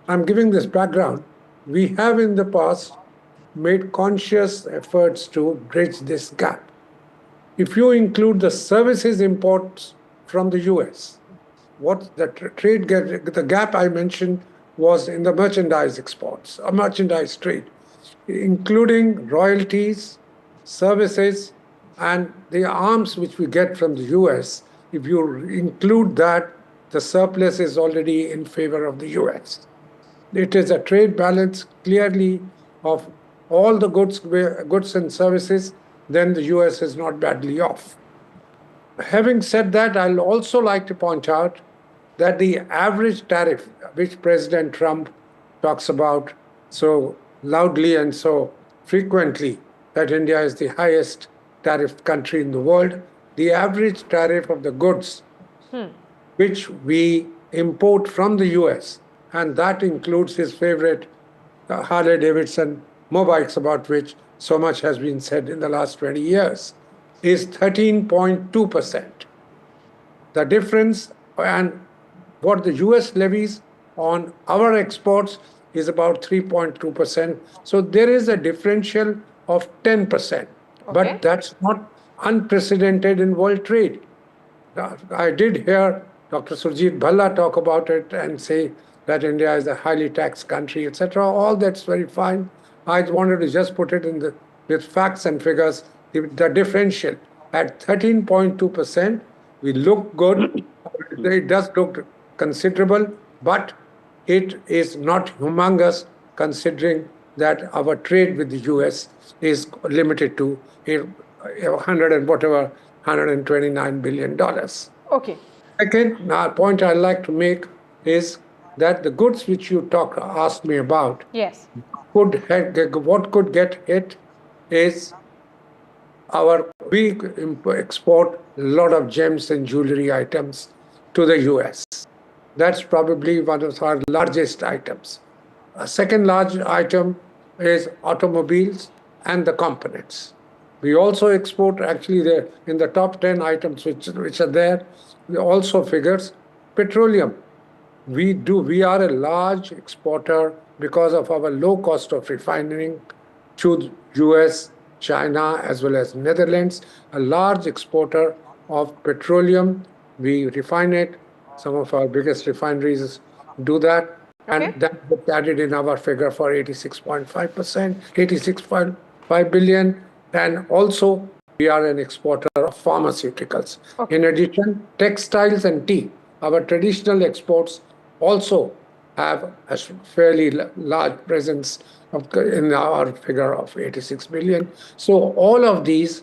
I'm giving this background. We have in the past made conscious efforts to bridge this gap. If you include the services imports from the US, what the the gap I mentioned was in the merchandise exports, merchandise trade, including royalties, services, and the arms which we get from the US. If you include that, the surplus is already in favor of the US. It is a trade balance clearly of all the goods and services, then the US is not badly off. Having said that, I'll also like to point out that the average tariff, which President Trump talks about so loudly and so frequently, that India is the highest tariff country in the world, the average tariff of the goods which we import from the US, and that includes his favorite Harley Davidson motorbikes, about which so much has been said in the last 20 years, is 13.2%. The difference and what the US levies on our exports is about 3.2%. So there is a differential of 10%. Okay. But that's not unprecedented in world trade. I did hear Dr. Surjit Bhalla talk about it and say that India is a highly taxed country, etc. All that's very fine. I wanted to just put it in with facts and figures. The differential at 13.2%, we look good. It does look considerable, but it is not humongous considering that our trade with the US is limited to $129 billion. Okay. Second point I'd like to make is that the goods which you asked me about, yes, what could get hit is we export a lot of gems and jewelry items to the US. That's probably one of our largest items. A second large item is automobiles and the components. We also export, actually, in the top 10 items which are there, we also figures petroleum. We are a large exporter because of our low cost of refining to US, China, as well as Netherlands, a large exporter of petroleum. We refine it. Some of our biggest refineries do that. Okay. And that was added in our figure for 86.5%, 86.5 billion. And also, we are an exporter of pharmaceuticals. Okay. In addition, textiles and tea, our traditional exports also have a fairly large presence in our figure of 86 billion. So all of these,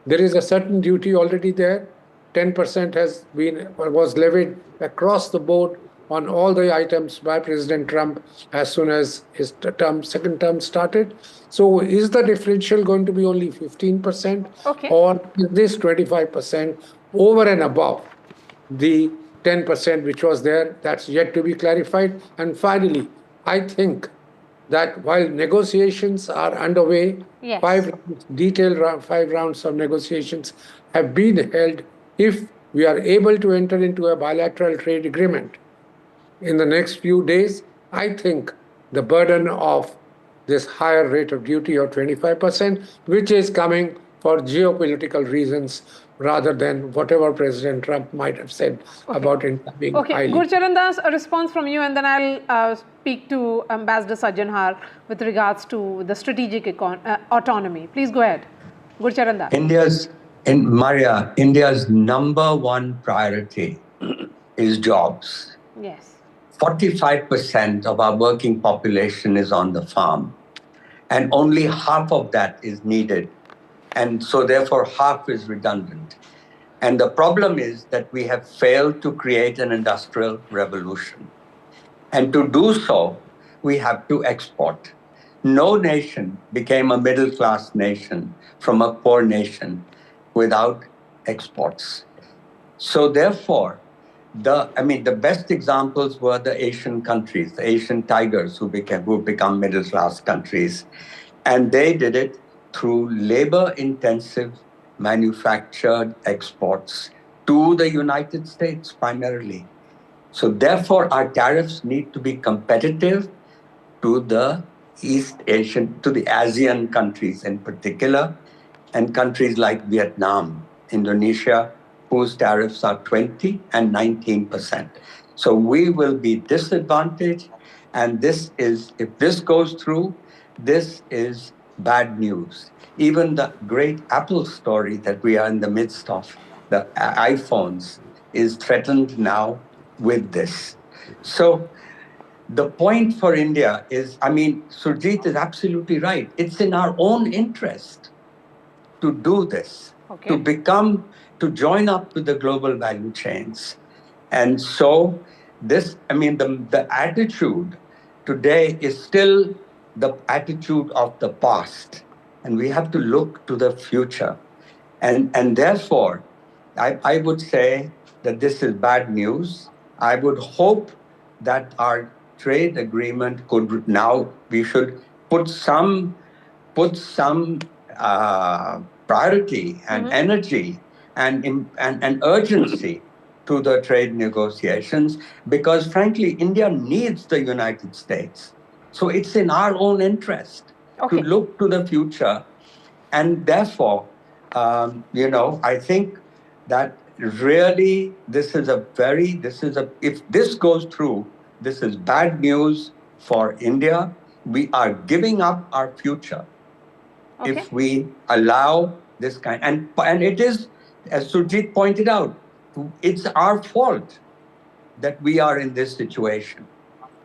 there is a certain duty already there. 10% was levied across the board on all the items by President Trump as soon as his second term started. So is the differential going to be only 15%? Okay. Or is this 25% over and above the 10% which was there? That's yet to be clarified. And finally, I think that while negotiations are underway, yes, 5 rounds of negotiations have been held. If we are able to enter into a bilateral trade agreement in the next few days, I think the burden of this higher rate of duty of 25%, which is coming for geopolitical reasons rather than whatever President Trump might have said about it being highly. Gurcharan Das, a response from you, and then I'll speak to Ambassador Sajjanhar with regards to the strategic autonomy. Please go ahead. Gurcharan Das. India's number one priority is jobs. Yes. 45% of our working population is on the farm, and only half of that is needed. And so therefore half is redundant. And the problem is that we have failed to create an industrial revolution. And to do so, we have to export. No nation became a middle-class nation from a poor nation without exports. So therefore, the best examples were the Asian countries, the Asian tigers who become middle-class countries. And they did it through labor-intensive manufactured exports to the United States primarily. So therefore, our tariffs need to be competitive to the East Asian, to the ASEAN countries in particular, and countries like Vietnam, Indonesia, whose tariffs are 20 and 19%. So we will be disadvantaged. And this is, if this goes through, this is bad news. Even the great Apple story that we are in the midst of, the iPhones, is threatened now with this. So the point for India is, I mean, Surjit is absolutely right. It's in our own interest to do this, Okay. to join up with the global value chains. And so this, I mean, the attitude today is still the attitude of the past. And we have to look to the future. And therefore, I would say that this is bad news. I would hope that our trade agreement could now, we should put some priority and energy and urgency to the trade negotiations, because frankly, India needs the United States. So it's in our own interest to look to the future. And therefore, I think that really if this goes through, this is bad news for India. We are giving up our future if we allow this kind. And it is, as Surjit pointed out, it's our fault that we are in this situation.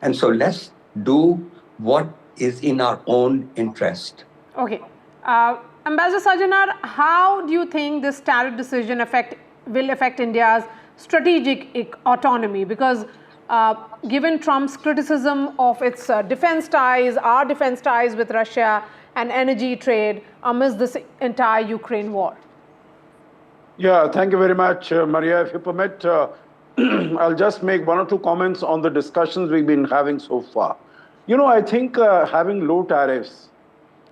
And so let's do what is in our own interest. Okay. Ambassador Sajanar, how do you think this tariff decision will affect India's strategic autonomy? Because given Trump's criticism of its defense ties, our defense ties with Russia and energy trade amidst this entire Ukraine war. Yeah, thank you very much, Maria. If you permit, I'll just make one or two comments on the discussions we've been having so far. I think having low tariffs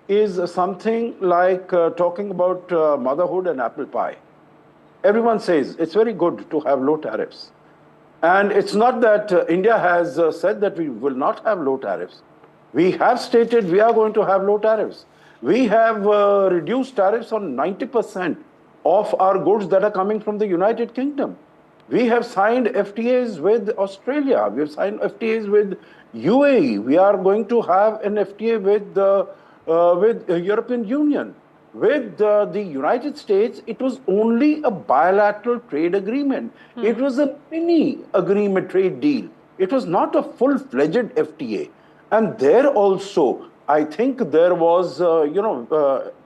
is something like talking about motherhood and apple pie. Everyone says it's very good to have low tariffs. And it's not that India has said that we will not have low tariffs. We have stated we are going to have low tariffs. We have reduced tariffs on 90% of our goods that are coming from the United Kingdom. We have signed FTAs with Australia. We have signed FTAs with UAE. We are going to have an FTA with the European Union. With the United States, it was only a bilateral trade agreement. It was a mini agreement trade deal. It was not a full-fledged FTA. And there also, I think there was,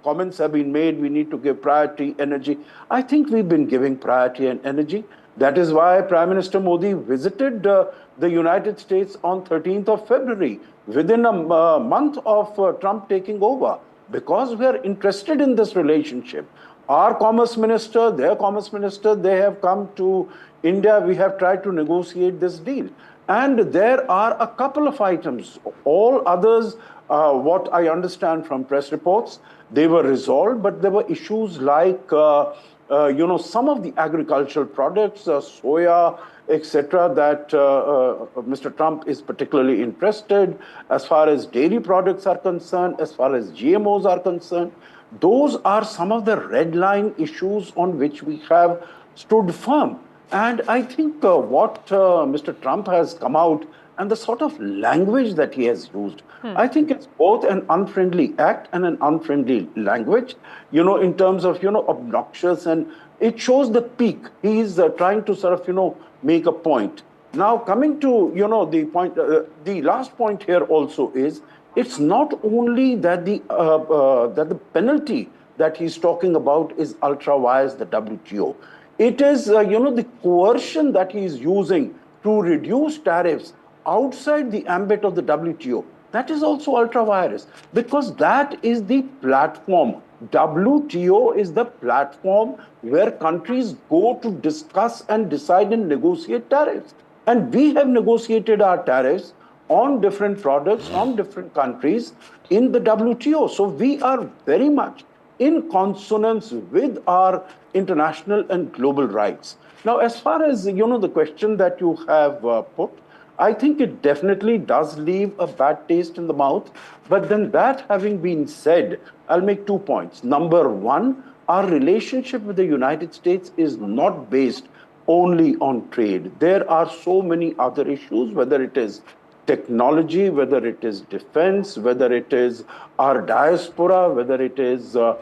comments have been made, we need to give priority, energy. I think we've been giving priority and energy. That is why Prime Minister Modi visited the United States on 13th of February, within a month of Trump taking over, because we are interested in this relationship. Our Commerce Minister, their Commerce Minister, they have come to India. We have tried to negotiate this deal. And there are a couple of items. All others, what I understand from press reports, they were resolved, but there were issues like, some of the agricultural products, soya, etc., that Mr. Trump is particularly interested. As far as dairy products are concerned, as far as GMOs are concerned, those are some of the red line issues on which we have stood firm. And I think what Mr. Trump has come out and the sort of language that he has used, I think it's both an unfriendly act and an unfriendly language, in terms of, obnoxious, and it shows the peak. He is trying to sort of, make a point. Now, coming to, the point, the last point here also is, it's not only that the penalty that he's talking about is ultra vires the WTO. It is, the coercion that he is using to reduce tariffs outside the ambit of the WTO. That is also ultra vires, because that is the platform. WTO is the platform where countries go to discuss and decide and negotiate tariffs. And we have negotiated our tariffs on different products, on different countries in the WTO. So we are very much in consonance with our international and global rights. Now, as far as, the question that you have put, I think it definitely does leave a bad taste in the mouth. But then that having been said, I'll make 2 points. Number one, our relationship with the United States is not based only on trade. There are so many other issues, whether it is technology, whether it is defense, whether it is our diaspora, whether it is, in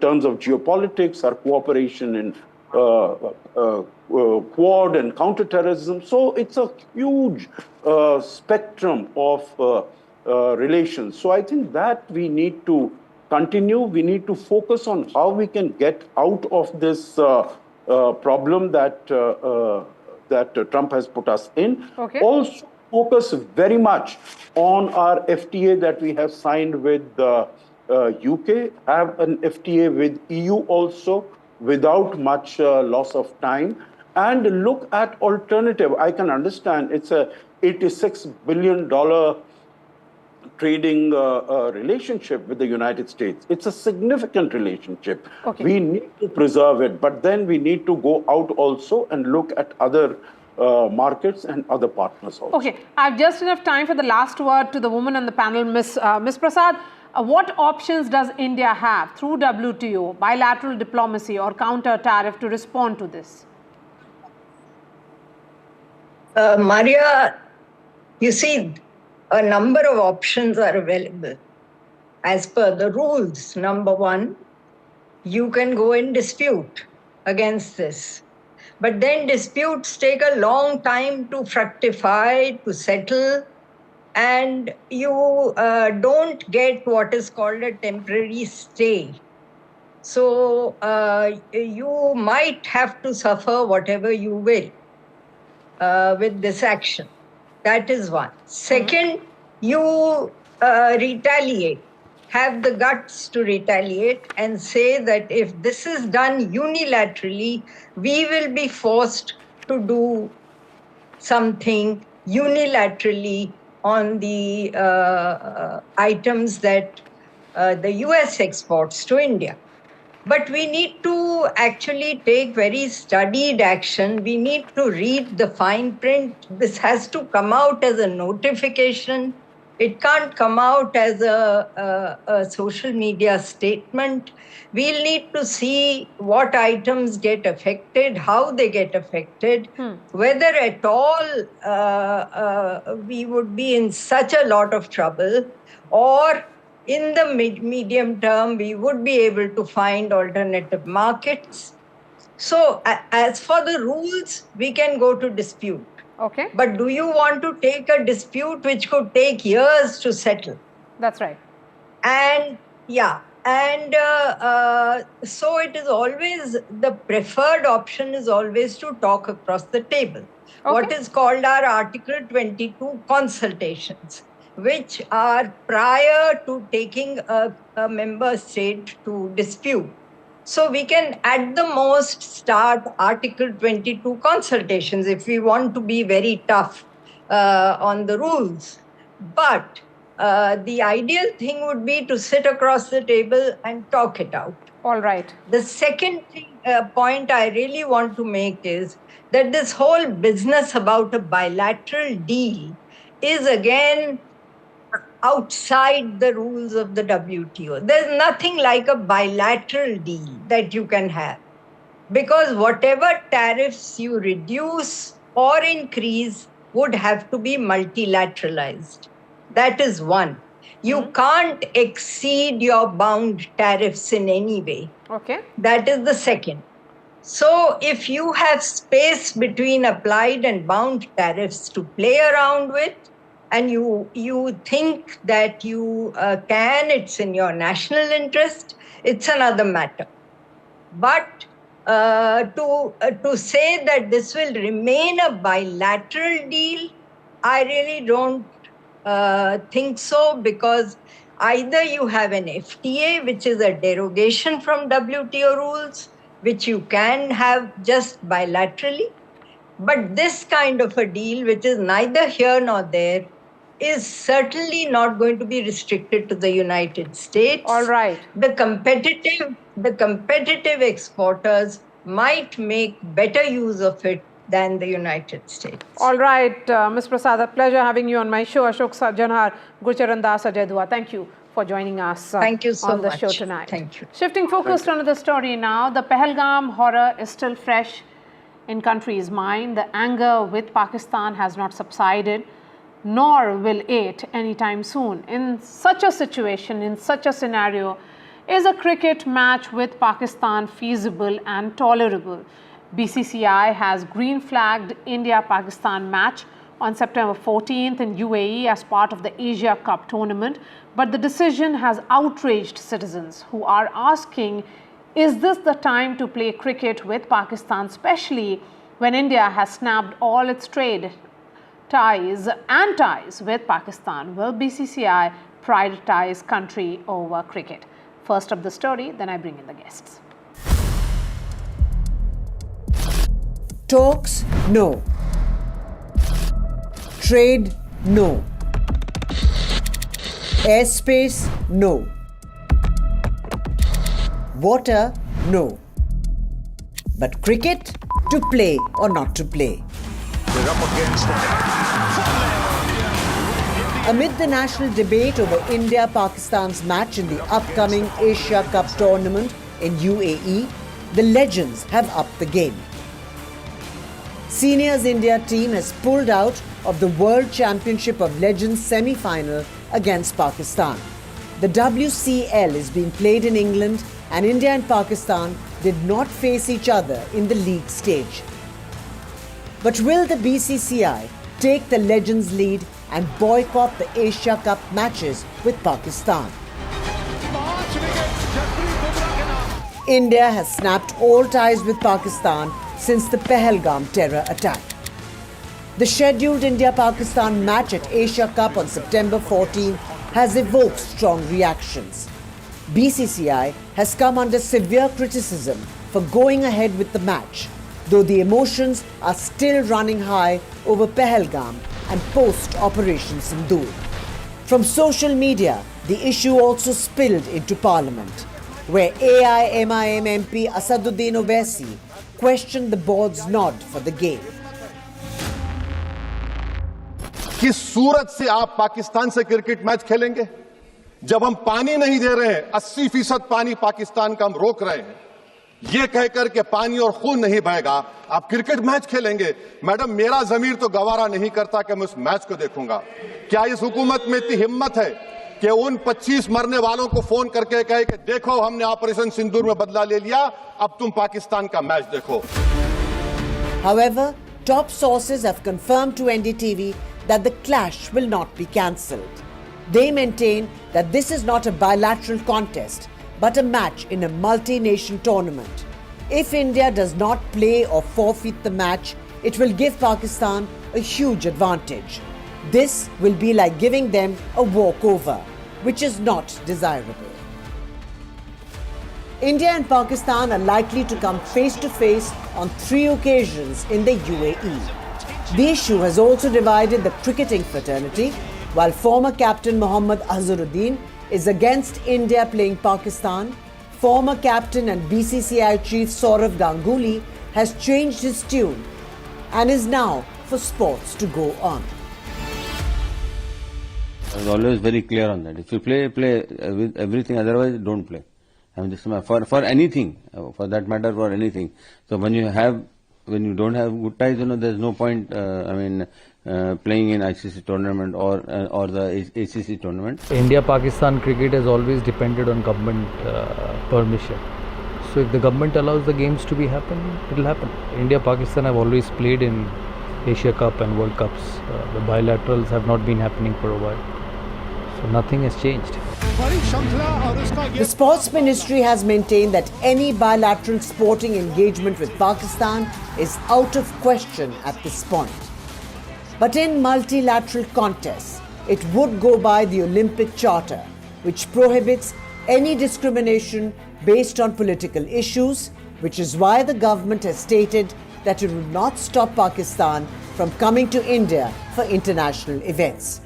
terms of geopolitics, our cooperation in Quad and counterterrorism. So it's a huge spectrum of relations. So I think that we need to continue. We need to focus on how we can get out of this problem that Trump has put us in. Okay. Also focus very much on our FTA that we have signed with UK, have an FTA with EU also, without much loss of time, and look at alternative. I can understand it's a $86 billion trading relationship with the United States. It's a significant relationship. Okay. We need to preserve it, but then we need to go out also and look at other markets and other partners also. Okay, I have just enough time for the last word to the woman on the panel, Ms. Prasad. What options does India have through WTO, bilateral diplomacy or counter tariff to respond to this? Maria, you see, a number of options are available. As per the rules, number one, you can go and dispute against this. But then disputes take a long time to fructify, to settle, and you don't get what is called a temporary stay. So you might have to suffer whatever you will with this action. That is one. Second, you retaliate, have the guts to retaliate and say that if this is done unilaterally, we will be forced to do something unilaterally on the items that the US exports to India. But we need to actually take very studied action. We need to read the fine print. This has to come out as a notification. It can't come out as a social media statement. We'll need to see what items get affected, how they get affected, whether at all we would be in such a lot of trouble, or in the medium term, we would be able to find alternative markets. So as for the rules, we can go to dispute. Okay. But do you want to take a dispute which could take years to settle? That's right. And yeah, and so it is always, the preferred option is always to talk across the table. Okay. What is called our Article 22 consultations, which are prior to taking a member state to dispute. So we can at the most start Article 22 consultations if we want to be very tough on the rules. But the ideal thing would be to sit across the table and talk it out. All right. The second point I really want to make is that this whole business about a bilateral deal is again outside the rules of the WTO. There's nothing like a bilateral deal that you can have, because whatever tariffs you reduce or increase would have to be multilateralized. That is one. You can't exceed your bound tariffs in any way. Okay. That is the second. So if you have space between applied and bound tariffs to play around with, and you think that you can, it's in your national interest, it's another matter. But to say that this will remain a bilateral deal, I really don't think so, because either you have an FTA, which is a derogation from WTO rules, which you can have just bilaterally, but this kind of a deal, which is neither here nor there, is certainly not going to be restricted to the United States. All right. The competitive exporters might make better use of it than the United States. All right, Ms. Prasad, a pleasure having you on my show. Ashok Janhar, Gurcharan Das, Ajay Dua, thank you for joining us Thank you so on the much. show tonight. Thank you. Shifting focus to another story now, the Pahalgam horror is still fresh in country's mind. The anger with Pakistan has not subsided, nor will it anytime soon. In such a situation, in such a scenario, is a cricket match with Pakistan feasible and tolerable? BCCI has green flagged India-Pakistan match on September 14th in UAE as part of the Asia Cup tournament, but the decision has outraged citizens who are asking, is this the time to play cricket with Pakistan, especially when India has snapped all its trade ties with Pakistan? Will BCCI prioritize country over cricket? First up the story, then I bring in the guests. Talks, no. Trade, no. Airspace, no. Water, no. But cricket, to play or not to play. They're up against Amid the national debate over India-Pakistan's match in the upcoming Asia Cup tournament in UAE, the legends have upped the game. Seniors India team has pulled out of the World Championship of Legends semi-final against Pakistan. The WCL is being played in England and India and Pakistan did not face each other in the league stage. But will the BCCI take the Legends lead and boycott the Asia Cup matches with Pakistan? India has snapped all ties with Pakistan since the Pahalgam terror attack. The scheduled India-Pakistan match at Asia Cup on September 14 has evoked strong reactions. BCCI has come under severe criticism for going ahead with the match, though the emotions are still running high over Pahalgam and post-Operation Sindoor. From social media, the issue also spilled into Parliament, where AIMIM MP Asaduddin Owaisi questioned the board's nod for the game. किस सूरत से आप पाकिस्तान से cricket match खेलेंगे जब हम पानी नहीं दे रहे हैं 80% पानी पाकिस्तान का हम रोक रहे हैं ये कहकर के पानी और खून नहीं बहेगा आप क्रिकेट मैच खेलेंगे मैडम मेरा ज़मीर तो गवारा नहीं करता कि मैं उस मैच को देखूंगा क्या इस हुकूमत में इतनी हिम्मत है कि उन 25 मरने वालों को फोन करके कहे कि देखो हमने ऑपरेशन सिंदूर में बदला ले लिया अब तुम पाकिस्तान का मैच देखो. However, top sources have confirmed to NDTV that the clash will not be cancelled. They maintain that this is not a bilateral contest but a match in a multi-nation tournament. If India does not play or forfeit the match, it will give Pakistan a huge advantage. This will be like giving them a walkover, which is not desirable. India and Pakistan are likely to come face to face on 3 occasions in the UAE. The issue has also divided the cricketing fraternity, while former captain Mohammad Azharuddin is against India playing Pakistan. Former captain and BCCI chief Saurav Ganguly has changed his tune and is now for sports to go on. I was always very clear on that. If you play with everything, otherwise don't play. I mean, this is for anything, for that matter, for anything. So when you don't have good ties, there's no point. Playing in ICC tournament or the ACC tournament. India-Pakistan cricket has always depended on government permission. So if the government allows the games to be happen, it will happen. India-Pakistan have always played in Asia Cup and World Cups. The bilaterals have not been happening for a while. So nothing has changed. The Sports Ministry has maintained that any bilateral sporting engagement with Pakistan is out of question at this point. But in multilateral contests, it would go by the Olympic Charter, which prohibits any discrimination based on political issues, which is why the government has stated that it would not stop Pakistan from coming to India for international events.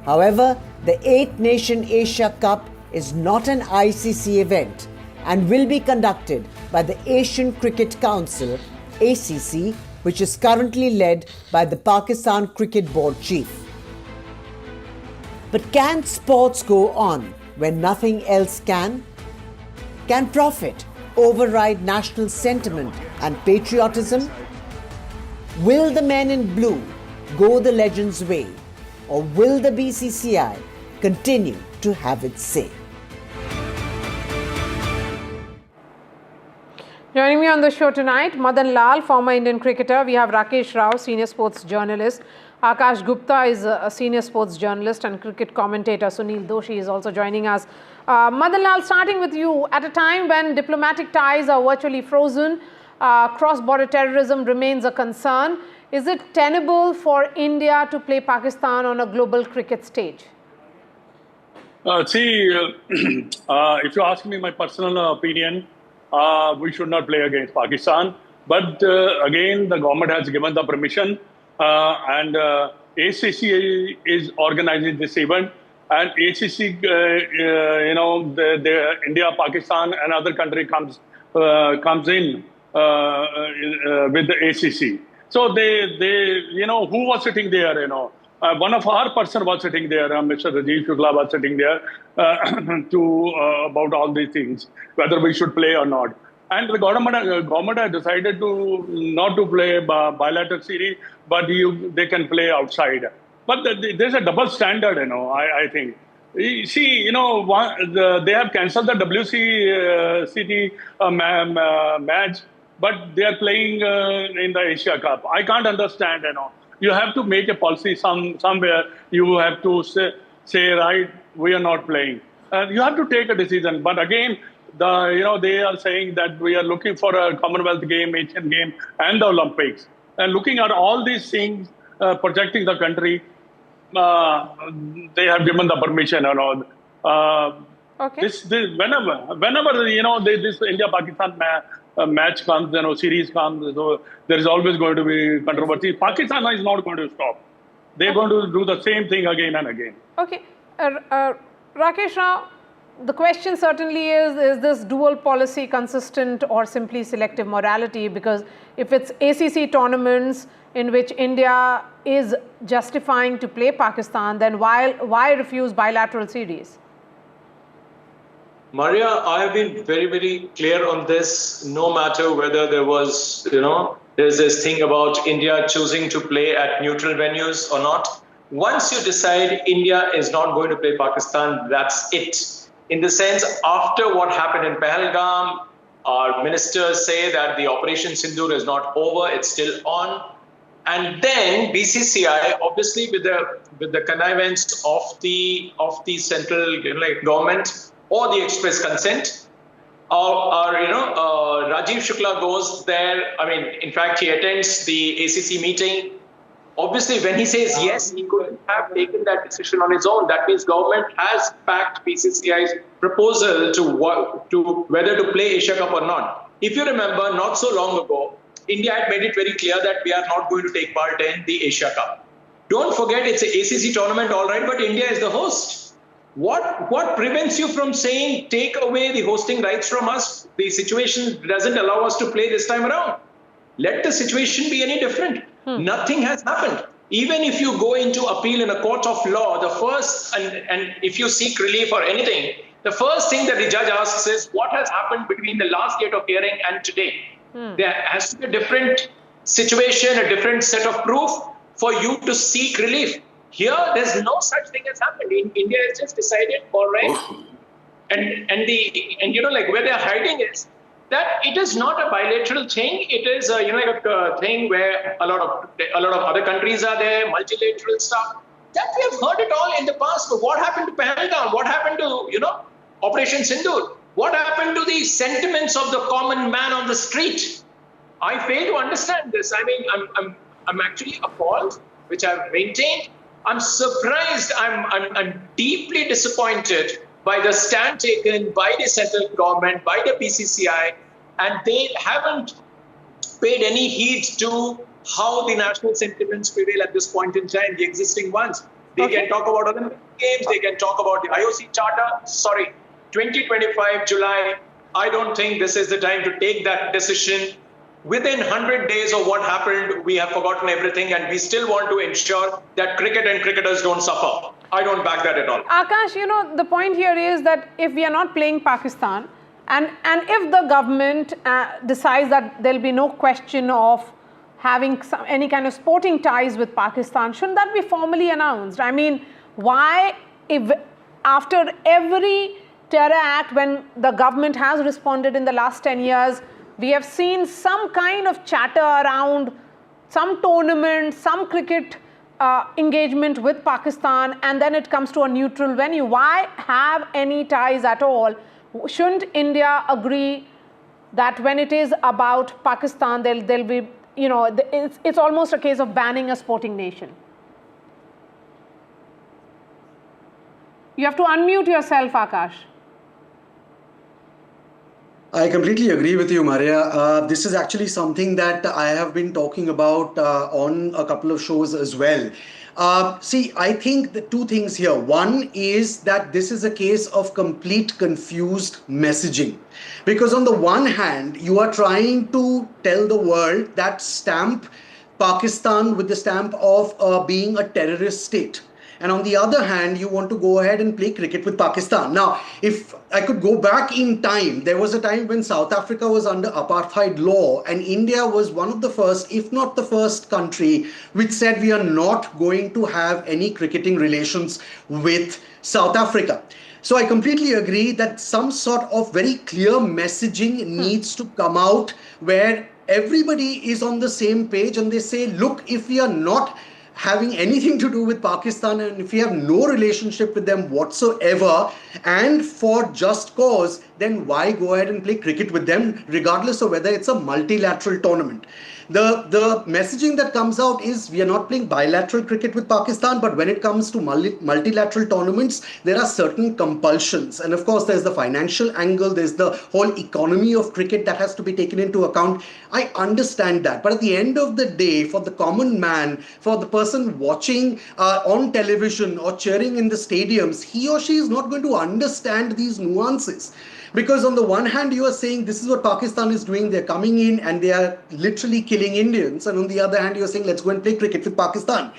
However, the 8-nation Asia Cup is not an ICC event and will be conducted by the Asian Cricket Council, ACC, which is currently led by the Pakistan Cricket Board chief. But can sports go on when nothing else can? Can profit override national sentiment and patriotism? Will the men in blue go the legends' way, or will the BCCI continue to have its say? Joining me on the show tonight, Madan Lal, former Indian cricketer. We have Rakesh Rao, senior sports journalist. Akash Gupta is a senior sports journalist, and cricket commentator Sunil Doshi is also joining us. Madan Lal, starting with you, at a time when diplomatic ties are virtually frozen, cross-border terrorism remains a concern. Is it tenable for India to play Pakistan on a global cricket stage? If you ask me my personal opinion, we should not play against Pakistan. But again, the government has given the permission, and ACC is organizing this event. And ACC, the India, Pakistan, and other country comes in with the ACC. So they, who was sitting there? One of our person was sitting there. Mr. Rajiv Shukla was sitting there about all these things, whether we should play or not. And the government has decided not to play bilateral series, but they can play outside. But there's a double standard, I think. You see, they have cancelled the WCT match, but they are playing in the Asia Cup. I can't understand, You have to make a policy somewhere. You have to say, right, we are not playing. You have to take a decision. But again, they are saying that we are looking for a Commonwealth game, Asian game, and the Olympics. And looking at all these things, projecting the country, they have given the permission and all. Okay. Whenever this India-Pakistan match comes, series comes, so there is always going to be controversy. Pakistan is not going to stop. They're going to do the same thing again and again. Okay. Rakesh Rao, the question certainly is this dual policy consistent or simply selective morality? Because if it's ACC tournaments in which India is justifying to play Pakistan, then why refuse bilateral series? Maria, I have been very, very clear on this, no matter whether there was, there's this thing about India choosing to play at neutral venues or not. Once you decide India is not going to play Pakistan, that's it. In the sense, after what happened in Pahalgam, our ministers say that the Operation Sindoor is not over, it's still on. And then BCCI, obviously with the connivance of the central government or the express consent, Rajiv Shukla goes there. I mean, in fact, he attends the ACC meeting. Obviously, when he says yes, he could have taken that decision on his own. That means government has backed BCCI's proposal to whether to play Asia Cup or not. If you remember, not so long ago, India had made it very clear that we are not going to take part in the Asia Cup. Don't forget, it's an ACC tournament, all right, but India is the host. What prevents you from saying, take away the hosting rights from us? The situation doesn't allow us to play this time around. Let the situation be any different. Nothing has happened. Even if you go into appeal in a court of law, the first, and if you seek relief or anything, the first thing that the judge asks is, what has happened between the last date of hearing and today? There has to be a different situation, a different set of proof for you to seek relief. Here, there's no such thing as happened. India has just decided, all right, where they're hiding is that it is not a bilateral thing. It is a thing where a lot of other countries are there, multilateral stuff. That we have heard it all in the past. But what happened to Pahalgam? What happened to Operation Sindoor? What happened to the sentiments of the common man on the street? I fail to understand this. I mean, I'm actually appalled, which I've maintained. I'm surprised. I'm deeply disappointed by the stand taken by the central government, by the BCCI, and they haven't paid any heed to how the national sentiments prevail at this point in time, the existing ones. They can talk about Olympic Games, they can talk about the IOC Charter. Sorry, 2025 July, I don't think this is the time to take that decision. Within 100 days of what happened, we have forgotten everything, and we still want to ensure that cricket and cricketers don't suffer. I don't back that at all. Akash, the point here is that if we are not playing Pakistan, and if the government decides that there'll be no question of having any kind of sporting ties with Pakistan, shouldn't that be formally announced? I mean, why, if after every terror act, when the government has responded in the last 10 years, we have seen some kind of chatter around some tournament, some cricket engagement with Pakistan, and then it comes to a neutral venue. Why have any ties at all? Shouldn't India agree that when it is about Pakistan, there'll be, it's almost a case of banning a sporting nation? You have to unmute yourself, Akash. I completely agree with you, Maria. This is actually something that I have been talking about on a couple of shows as well. See, I think the two things here. One is that this is a case of complete confused messaging. Because on the one hand, you are trying to tell the world that stamp Pakistan with the stamp of being a terrorist state. And on the other hand, you want to go ahead and play cricket with Pakistan. Now, if I could go back in time, there was a time when South Africa was under apartheid law, and India was one of the first, if not the first country, which said we are not going to have any cricketing relations with South Africa. So I completely agree that some sort of very clear messaging needs to come out where everybody is on the same page and they say, look, if we are not having anything to do with Pakistan, and if we have no relationship with them whatsoever, and for just cause, then why go ahead and play cricket with them, regardless of whether it's a multilateral tournament? The messaging that comes out is we are not playing bilateral cricket with Pakistan, but when it comes to multilateral tournaments, there are certain compulsions. And of course, there's the financial angle, there's the whole economy of cricket that has to be taken into account. I understand that. But at the end of the day, for the common man, for the person watching on television or cheering in the stadiums, he or she is not going to understand these nuances. Because on the one hand, you are saying this is what Pakistan is doing. They're coming in and they are literally killing Indians. And on the other hand, you're saying, let's go and play cricket with Pakistan.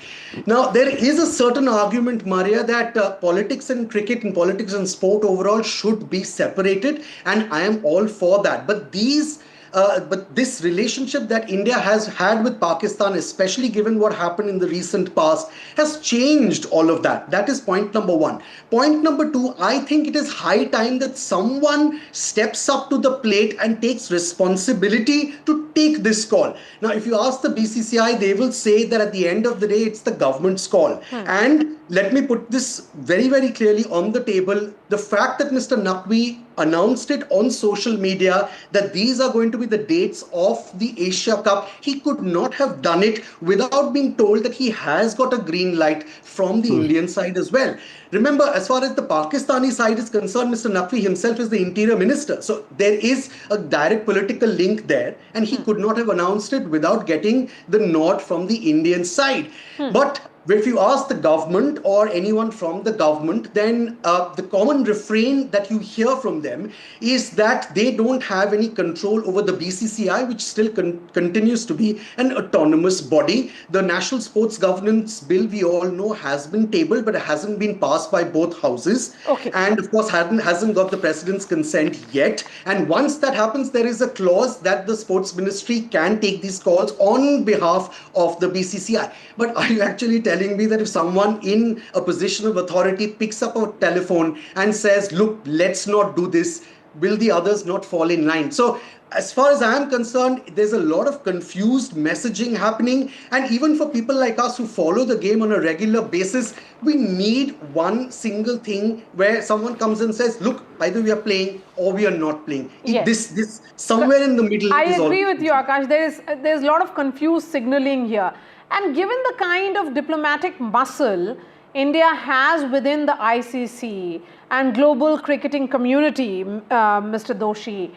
Now, there is a certain argument, Maria, that politics and cricket and politics and sport overall should be separated. And I am all for that. But this relationship that India has had with Pakistan, especially given what happened in the recent past, has changed all of that. That is point number one. Point number two, I think it is high time that someone steps up to the plate and takes responsibility to take this call. Now, if you ask the BCCI, they will say that at the end of the day, it's the government's call. And let me put this very, very clearly on the table. The fact that Mr. Naqvi announced it on social media that these are going to be the dates of the Asia Cup, he could not have done it without being told that he has got a green light from the Indian side as well. Remember, as far as the Pakistani side is concerned, Mr. Naqvi himself is the interior minister. So there is a direct political link there, and he could not have announced it without getting the nod from the Indian side. But if you ask the government or anyone from the government, then the common refrain that you hear from them is that they don't have any control over the BCCI, which still continues to be an autonomous body. The National Sports Governance Bill, we all know, has been tabled, but it hasn't been passed by both houses. And of course, hasn't got the president's consent yet. And once that happens, there is a clause that the sports ministry can take these calls on behalf of the BCCI. But are you actually telling me that if someone in a position of authority picks up a telephone and says, look, let's not do this, will the others not fall in line? So as far as I am concerned, there's a lot of confused messaging happening. And even for people like us who follow the game on a regular basis, we need one single thing where someone comes and says, look, either we are playing or we are not playing. Yes. This somewhere in the middle. I agree with you, Akash. There's a lot of confused signaling here. And given the kind of diplomatic muscle India has within the ICC and global cricketing community, Mr. Doshi,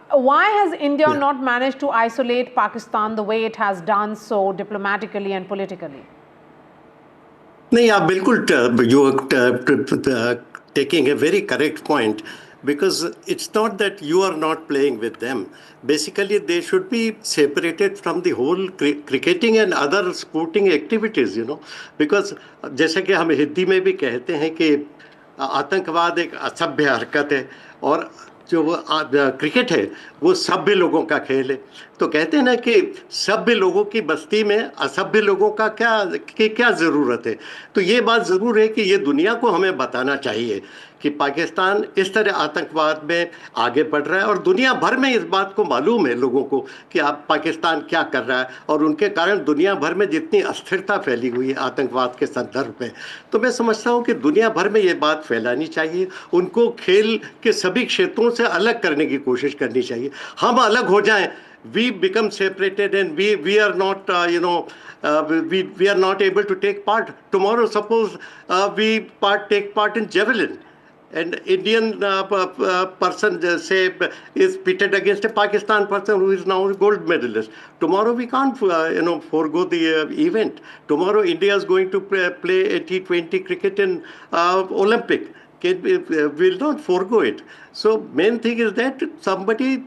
why has India not managed to isolate Pakistan the way it has done so diplomatically and politically? नहीं, आप बिल्कुल you are taking a very correct point, because it's not that you are not playing with them. Basically, they should be separated from the whole cricketing and other sporting activities, because जैसे कि हम हिंदी में भी कहते हैं कि आतंकवाद एक असभ्य हरकत है और जो वो क्रिकेट है वो सभ्य लोगों का खेल है। तो कहते हैं ना कि सभ्य लोगों की बस्ती में असभ्य लोगों का क्या ज़रूरत है। तो ये बात ज़रूर है कि ये दुनिया को हमें बताना चाहिए कि पाकिस्तान इस तरह आतंकवाद में आगे बढ़ रहा है, और दुनिया भर में इस बात को मालूम है लोगों को कि आप पाकिस्तान क्या कर रहा है, और उनके कारण दुनिया भर में जितनी अस्थिरता फैली हुई है आतंकवाद के संदर्भ में। तो मैं समझता हूँ कि दुनिया भर में ये बात फैलानी चाहिए, उनको खेल के सभी क्षेत्रों से अलग करने की कोशिश करनी चाहिए। हम अलग हो जाएं, we become separated and we are not we are not able to take part. Tomorrow suppose we take part in javelin, and Indian person say is pitted against a Pakistan person who is now a gold medalist. Tomorrow we can't forego the event. Tomorrow India is going to play a T20 cricket in Olympic. Will not forego it. So main thing is that somebody,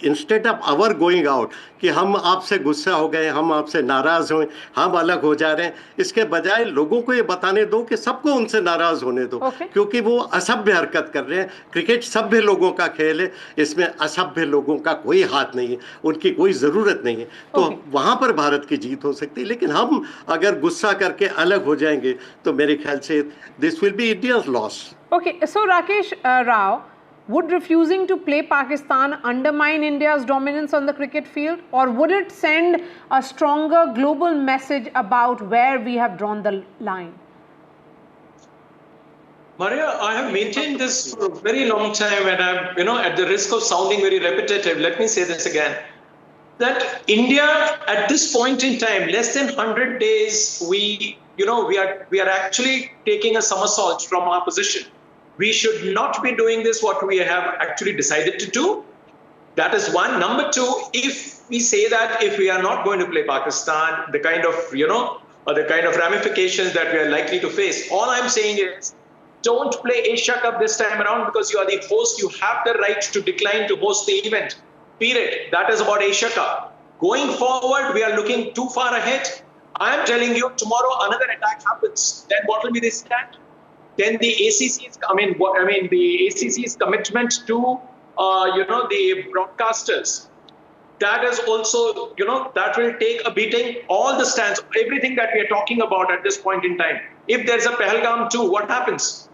instead of our going out कि हम आपसे गुस्सा हो गए, हम आपसे नाराज हुए, हम अलग हो जा रहे हैं, इसके बजाय लोगों को ये बताने दो कि सबको उनसे नाराज होने दो, क्योंकि वो असभ्य हरकत कर रहे हैं। क्रिकेट सभ्य लोगों का खेल है, इसमें असभ्य लोगों का कोई हाथ नहीं है, उनकी कोई ज़रूरत नहीं है। तो वहाँ पर भारत की जीत हो सकती है, लेकिन हम अगर गुस्सा करके अलग हो जाएंगे तो मेरे ख्याल से this will be India's loss. Okay, so Rakesh Rao, would refusing to play Pakistan undermine India's dominance on the cricket field, or would it send a stronger global message about where we have drawn the line? Maria, I have maintained this for a very long time, and I'm, at the risk of sounding very repetitive, let me say this again, that India at this point in time, less than 100 days, we are actually taking a somersault from our position. We should not be doing this, what we have actually decided to do. That is one. Number two, if we say that if we are not going to play Pakistan, the kind of, the kind of ramifications that we are likely to face, all I'm saying is don't play Asia Cup this time around, because you are the host. You have the right to decline to host the event. Period. That is about Asia Cup. Going forward, we are looking too far ahead. I am telling you, tomorrow another attack happens. Then what will be the stand? Then the ACC's, the ACC's commitment to, the broadcasters. That is also, that will take a beating. All the stands, everything that we are talking about at this point in time. If there's a Pahalgam 2, what happens?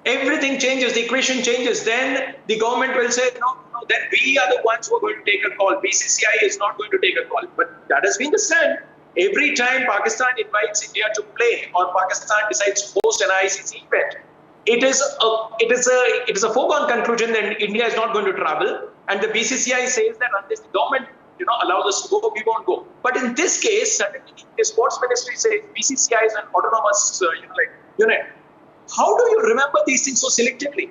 Everything changes, the equation changes. Then the government will say, no, then we are the ones who are going to take a call. BCCI is not going to take a call. But that has been the stand. Every time Pakistan invites India to play, or Pakistan decides to host an ICC event, it is a foregone conclusion that India is not going to travel. And the BCCI says that unless the government allows us to go, we won't go. But in this case, suddenly the sports ministry says BCCI is an autonomous unit. How do you remember these things so selectively?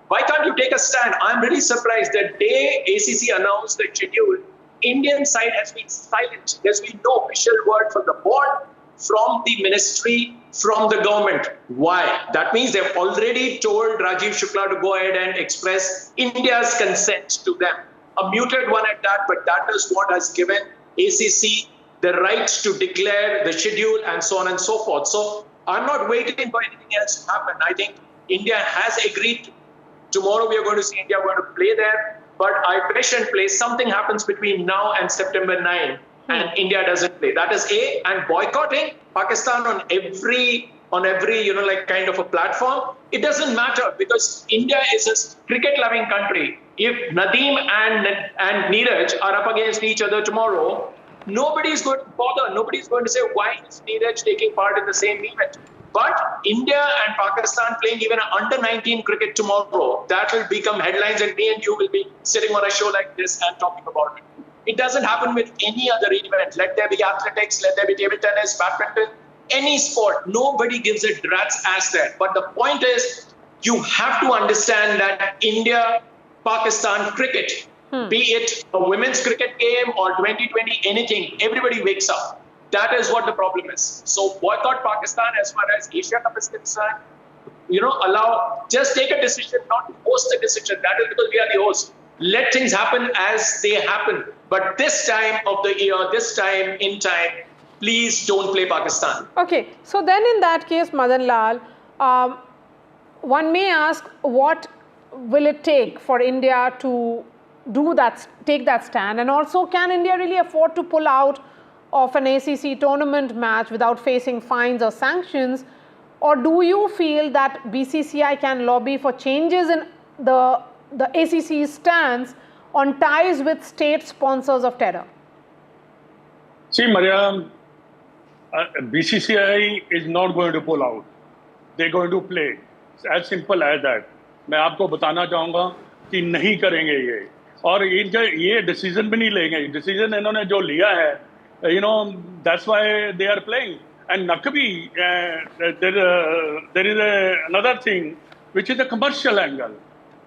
Why can't you take a stand? I'm really surprised that day ACC announced the schedule, Indian side has been silent. There's been no official word from the board, from the ministry, from the government. Why? That means they've already told Rajiv Shukla to go ahead and express India's consent to them. A muted one at that, but that is what has given ACC the right to declare the schedule and so on and so forth. So I'm not waiting for anything else to happen. I think India has agreed. Tomorrow we are going to see India going to play there. But I wish and play something happens between now and September 9 and India doesn't play. That is A. And boycotting Pakistan on every kind of a platform, it doesn't matter, because India is a cricket-loving country. If Nadeem and Neeraj are up against each other tomorrow, nobody is going to bother. Nobody is going to say, why is Neeraj taking part in the same event? But India and Pakistan playing even an under-19 cricket tomorrow, that will become headlines, and me and you will be sitting on a show like this and talking about it. It doesn't happen with any other event. Let there be athletics, let there be table tennis, badminton, any sport. Nobody gives a rat's ass there. But the point is, you have to understand that India-Pakistan cricket, be it a women's cricket game or 2020, anything, everybody wakes up. That is what the problem is. So boycott Pakistan as far as Asia Cup is concerned. Just take a decision, not to host the decision. That is because we are the host. Let things happen as they happen. But this time of the year, this time in time, please don't play Pakistan. Okay, so then in that case, Madan Lal, one may ask, what will it take for India to take that stand? And also, can India really afford to pull out of an ACC tournament match without facing fines or sanctions? Or do you feel that BCCI can lobby for changes in the ACC's stance on ties with state sponsors of terror? See, Maria, BCCI is not going to pull out. They're going to play. It's as simple as that. मैं आपको बताना चाहूँगा कि नहीं करेंगे ये, और इनका ये डिसीजन भी नहीं लेंगे. डिसीजन इन्होंने जो लिया है, that's why they are playing. And Nakabi, there is another thing, which is a commercial angle.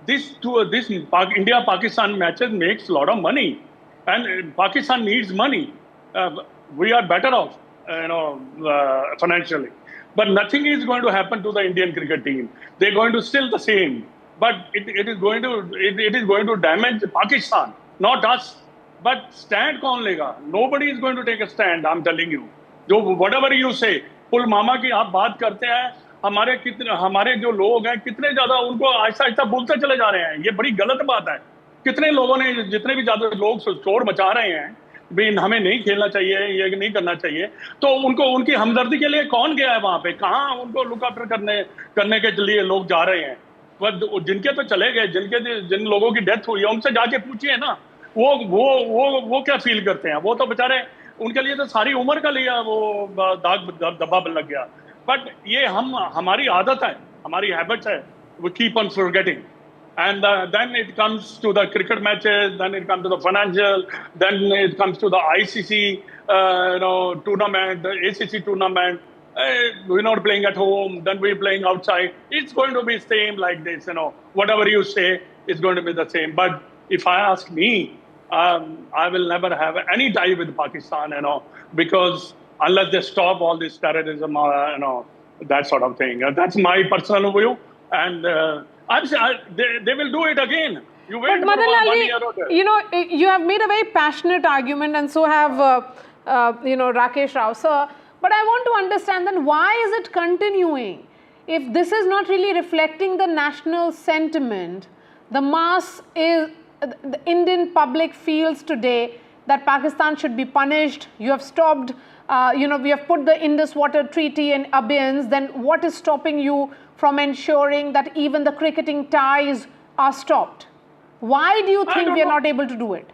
This India-Pakistan matches makes a lot of money, and Pakistan needs money. We are better off, financially. But nothing is going to happen to the Indian cricket team. They're going to still the same. But it is going to damage Pakistan, not us. But stand कौन लेगा? Nobody is going to take a stand. I'm telling you. Whatever you say, Pulwama की आप बात करते हैं, हमारे जो लोग हैं कितने ज्यादा उनको आहिस्ता आहिस्ता बोलते चले जा रहे हैं. ये बड़ी गलत बात है. कितने लोगों ने, जितने भी ज्यादा लोग शोर मचा रहे हैं, भी हमें नहीं खेलना चाहिए, ये नहीं करना चाहिए, तो उनकी हमदर्दी के लिए कौन गया है वहां पे? कहाँ उनको लुक आफ्टर करने के लिए लोग जा रहे हैं? जिनके तो चले गए, जिन लोगों की डेथ हुई है, उनसे जाके पूछिए ना, वो क्या फील करते हैं? वो तो बेचारे, उनके लिए तो सारी उम्र का लिया वो दाग दबा लग गया. बट ये हमारी आदत है, हमारी हैबिट है. We keep on forgetting. And then it comes to the cricket matches, then it comes to the financial, then it comes to the ICC tournament, the ACC tournament. We're not playing at home, then we're playing outside. It's going to be same like this, whatever you say is going to be the same. But if I ask me, I will never have any tie with Pakistan, because unless they stop all this terrorism, that sort of thing. That's my personal view. And they will do it again. You wait for 1 year or two. You have made a very passionate argument, and so have Rakesh Rao, sir. But I want to understand then, why is it continuing? If this is not really reflecting the national sentiment, the Indian public feels today that Pakistan should be punished. You have stopped, we have put the Indus Water Treaty in abeyance. Then what is stopping you from ensuring that even the cricketing ties are stopped? Why do you think we are not able to do it?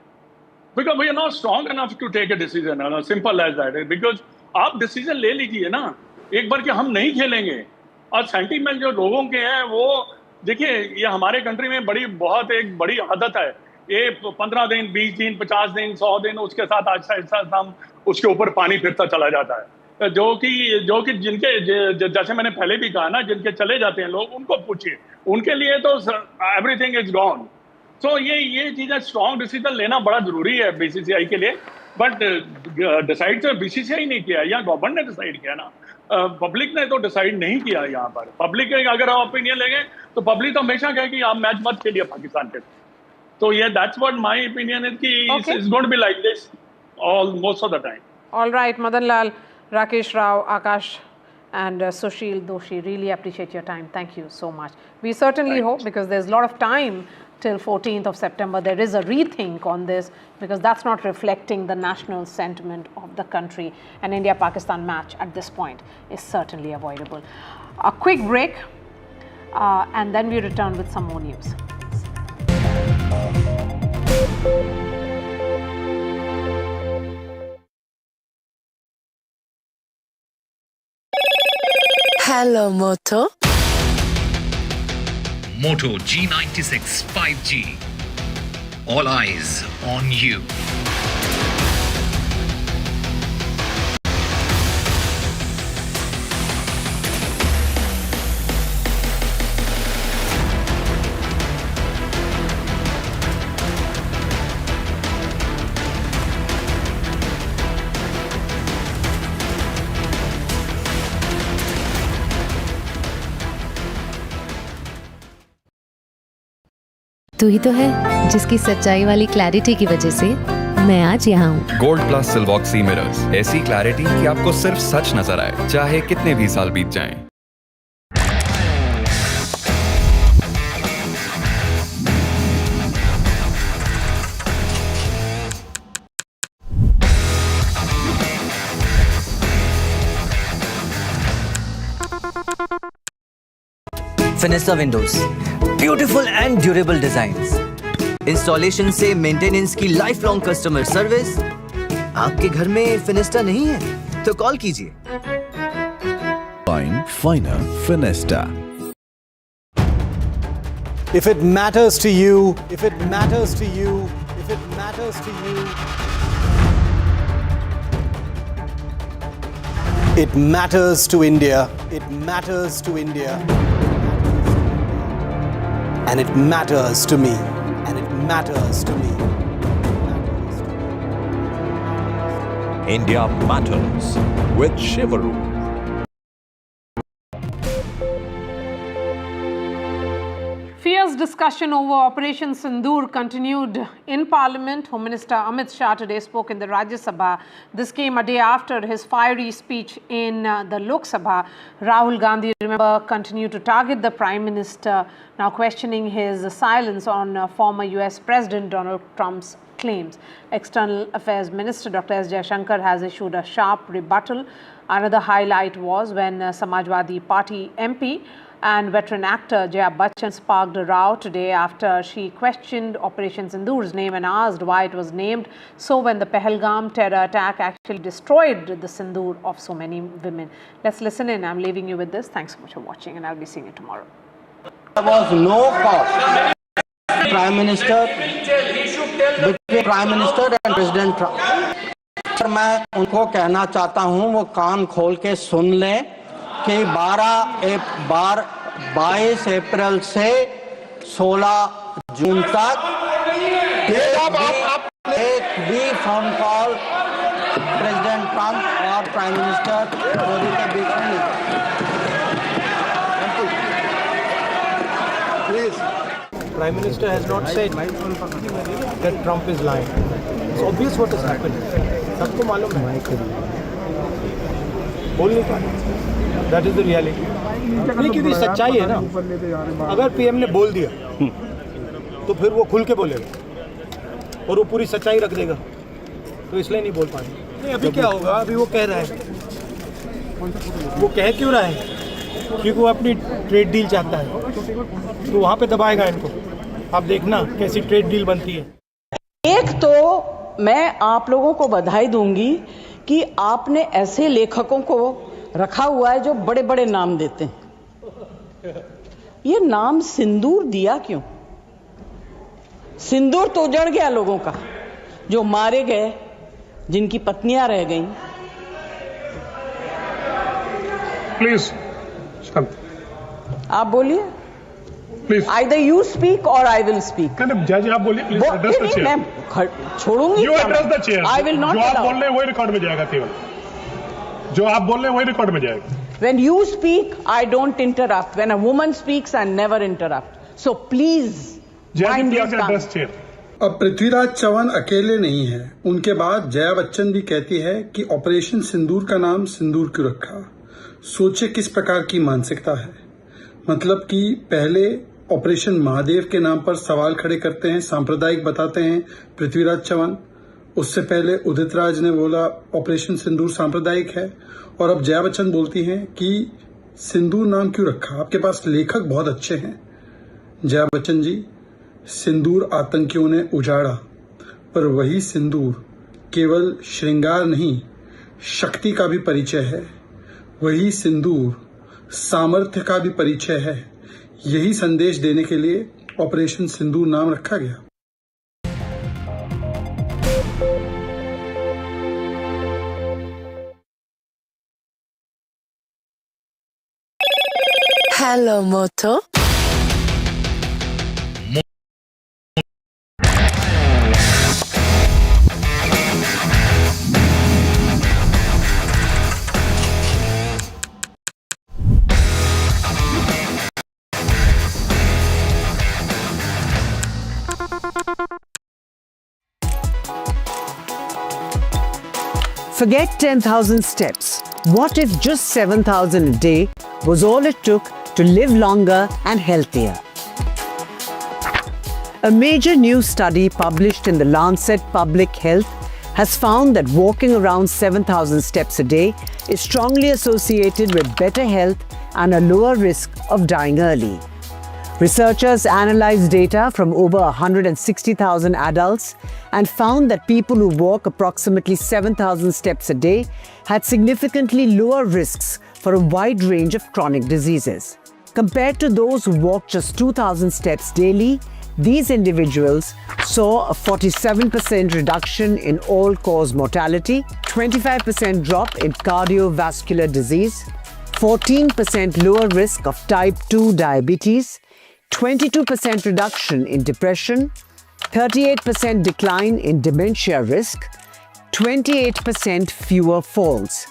Because we are not strong enough to take a decision. Simple as that. Because आप decision ले लीजिए ना, एक बार कि हम नहीं खेलेंगे. और सेंटीमेंट जो लोगों के हैं, वो देखिए, ये हमारे कंट्री में बहुत एक बड़ी आदत है. ये 15 दिन, 20 दिन, 50 दिन, 100 दिन, उसके साथ आहिस्ता हम उसके ऊपर पानी फिरता चला जाता है. जो कि जिनके, जैसे मैंने पहले भी कहा ना, जिनके चले जाते हैं लोग, उनको पूछिए, उनके लिए तो एवरीथिंग इज गॉन. सो ये चीजें, स्ट्रॉन्ग डिसीजन लेना बड़ा जरूरी है बीसीसीआई के लिए. बट डिसाइड तो बीसीसीआई नहीं किया, यहाँ गवर्नमेंट ने डिसाइड किया ना. पब्लिक ने तो डिसाइड नहीं किया. यहाँ पर पब्लिक अगर आप ओपिनियन लेंगे तो पब्लिक तो हमेशा कहे कि आप मैच मत खेलिए पाकिस्तान के. तो ये that's what my opinion is कि it's going to be like this all most of the time. All right, Madan Lal, Rakesh Rao, Akash and Sushil Doshi, really appreciate your time. Thank you so much. We certainly hope, because there's a lot of time till 14th of September, there is a rethink on this, because that's not reflecting the national sentiment of the country. An India-Pakistan match at this point is certainly avoidable. A quick break and then we return with some more news. Hello, Moto. Moto G96 5G. All eyes on you. तू ही तो है जिसकी सच्चाई वाली clarity की वजह से मैं आज यहाँ हूँ। गोल्ड प्लस सिल्वॉक्सी मिरर्स, ऐसी क्लैरिटी कि आपको सिर्फ सच नजर आए, चाहे कितने भी साल बीत जाएं। Fenesta Windows, beautiful and durable designs. Installation से मेंटेनेंस की लाइफ लॉन्ग कस्टमर सर्विस। आपके घर में फिनेस्टा नहीं है तो कॉल कीजिए। Finer Fenesta. If it matters to you, if it matters to you, if it matters to you, it matters to India. It matters to India. And it matters to me. And it matters to me. India matters with Shivaru. Fierce discussion over Operation Sindoor continued in Parliament. Home Minister Amit Shah today spoke in the Rajya Sabha. This came a day after his fiery speech in the Lok Sabha. Rahul Gandhi, remember, continued to target the Prime Minister, now questioning his silence on former US President Donald Trump's claims. External Affairs Minister Dr. S. Jaishankar has issued a sharp rebuttal. Another highlight was when Samajwadi Party MP and veteran actor Jaya Bachchan sparked a row today after she questioned Operation Sindoor's name and asked why it was named so when the Pahalgam terror attack actually destroyed the Sindoor of so many women. Let's listen in. I'm leaving you with this. Thanks so much for watching, and I'll be seeing you tomorrow. There was no cause. Prime Minister, between Prime Minister and President Trump. मैं उनको कहना चाहता हूं वो कान खोल के सुन लें कि 22 अप्रैल से 16 जून तक एक भी फोन कॉल प्रेसिडेंट ट्रंप और प्राइम मिनिस्टर मोदी के बीच में नहीं। Please. Prime Minister has not said that Trump is lying. It's obvious what has happened. सबको मालूम है। बोल नहीं पाए। That is the reality. नहीं क्योंकि सच्चाई है ना। अगर पीएम ने बोल दिया तो फिर वो खुल के बोलेगा और वो पूरी सच्चाई रख देगा तो इसलिए नहीं बोल पाएंगे। नहीं अभी क्या होगा, अभी वो कह रहा है। वो कह क्यों रहा है? क्योंकि वो अपनी ट्रेड डील चाहता है तो वहाँ पे दबाएगा इनको। आप देखना कैसी ट्रेड डील बनती है। एक तो मैं आप लोगों को बधाई दूंगी कि आपने ऐसे लेखकों को रखा हुआ है जो बड़े बड़े नाम देते हैं। ये नाम सिंदूर दिया क्यों? सिंदूर तो उजड़ गया लोगों का, जो मारे गए, जिनकी पत्नियां रह गईं। प्लीज आप बोलिए। प्लीज आइदर यू स्पीक और आई विल स्पीक। जज आप बोलिए प्लीज। Address the chair. मैं छोड़ूंगी। You address the chair. I will not. जो आप बोल रहे हैं वही रिकॉर्ड में जाएगा केवल। जो आप बोल रहे हैं वही रिकॉर्ड में जाएगा। When you speak, I don't interrupt. When a woman speaks, I never interrupt. So please, mind your tongue. अब पृथ्वीराज चौहान अकेले नहीं है। उनके बाद जया बच्चन भी कहती है कि ऑपरेशन सिंदूर का नाम सिंदूर क्यों रखा। सोचे किस प्रकार की मानसिकता है। मतलब कि पहले ऑपरेशन महादेव के नाम पर सवाल खड़े करते हैं, सांप्रदायिक बताते हैं पृथ्वीराज चौहान। उससे पहले उदित राज ने बोला ऑपरेशन सिंदूर सांप्रदायिक है, और अब जया बच्चन बोलती हैं कि सिंदूर नाम क्यों रखा। आपके पास लेखक बहुत अच्छे हैं जया बच्चन जी। सिंदूर आतंकियों ने उजाड़ा, पर वही सिंदूर केवल श्रृंगार नहीं, शक्ति का भी परिचय है। वही सिंदूर सामर्थ्य का भी परिचय है। यही संदेश देने के लिए ऑपरेशन सिंदूर नाम रखा गया। Hello, Moto. Forget 10,000 steps. What if just 7,000 a day was all it took to live longer and healthier? A major new study published in the Lancet Public Health has found that walking around 7,000 steps a day is strongly associated with better health and a lower risk of dying early. Researchers analyzed data from over 160,000 adults and found that people who walk approximately 7,000 steps a day had significantly lower risks for a wide range of chronic diseases. Compared to those who walk just 2,000 steps daily, these individuals saw a 47% reduction in all-cause mortality, 25% drop in cardiovascular disease, 14% lower risk of type 2 diabetes, 22% reduction in depression, 38% decline in dementia risk, 28% fewer falls,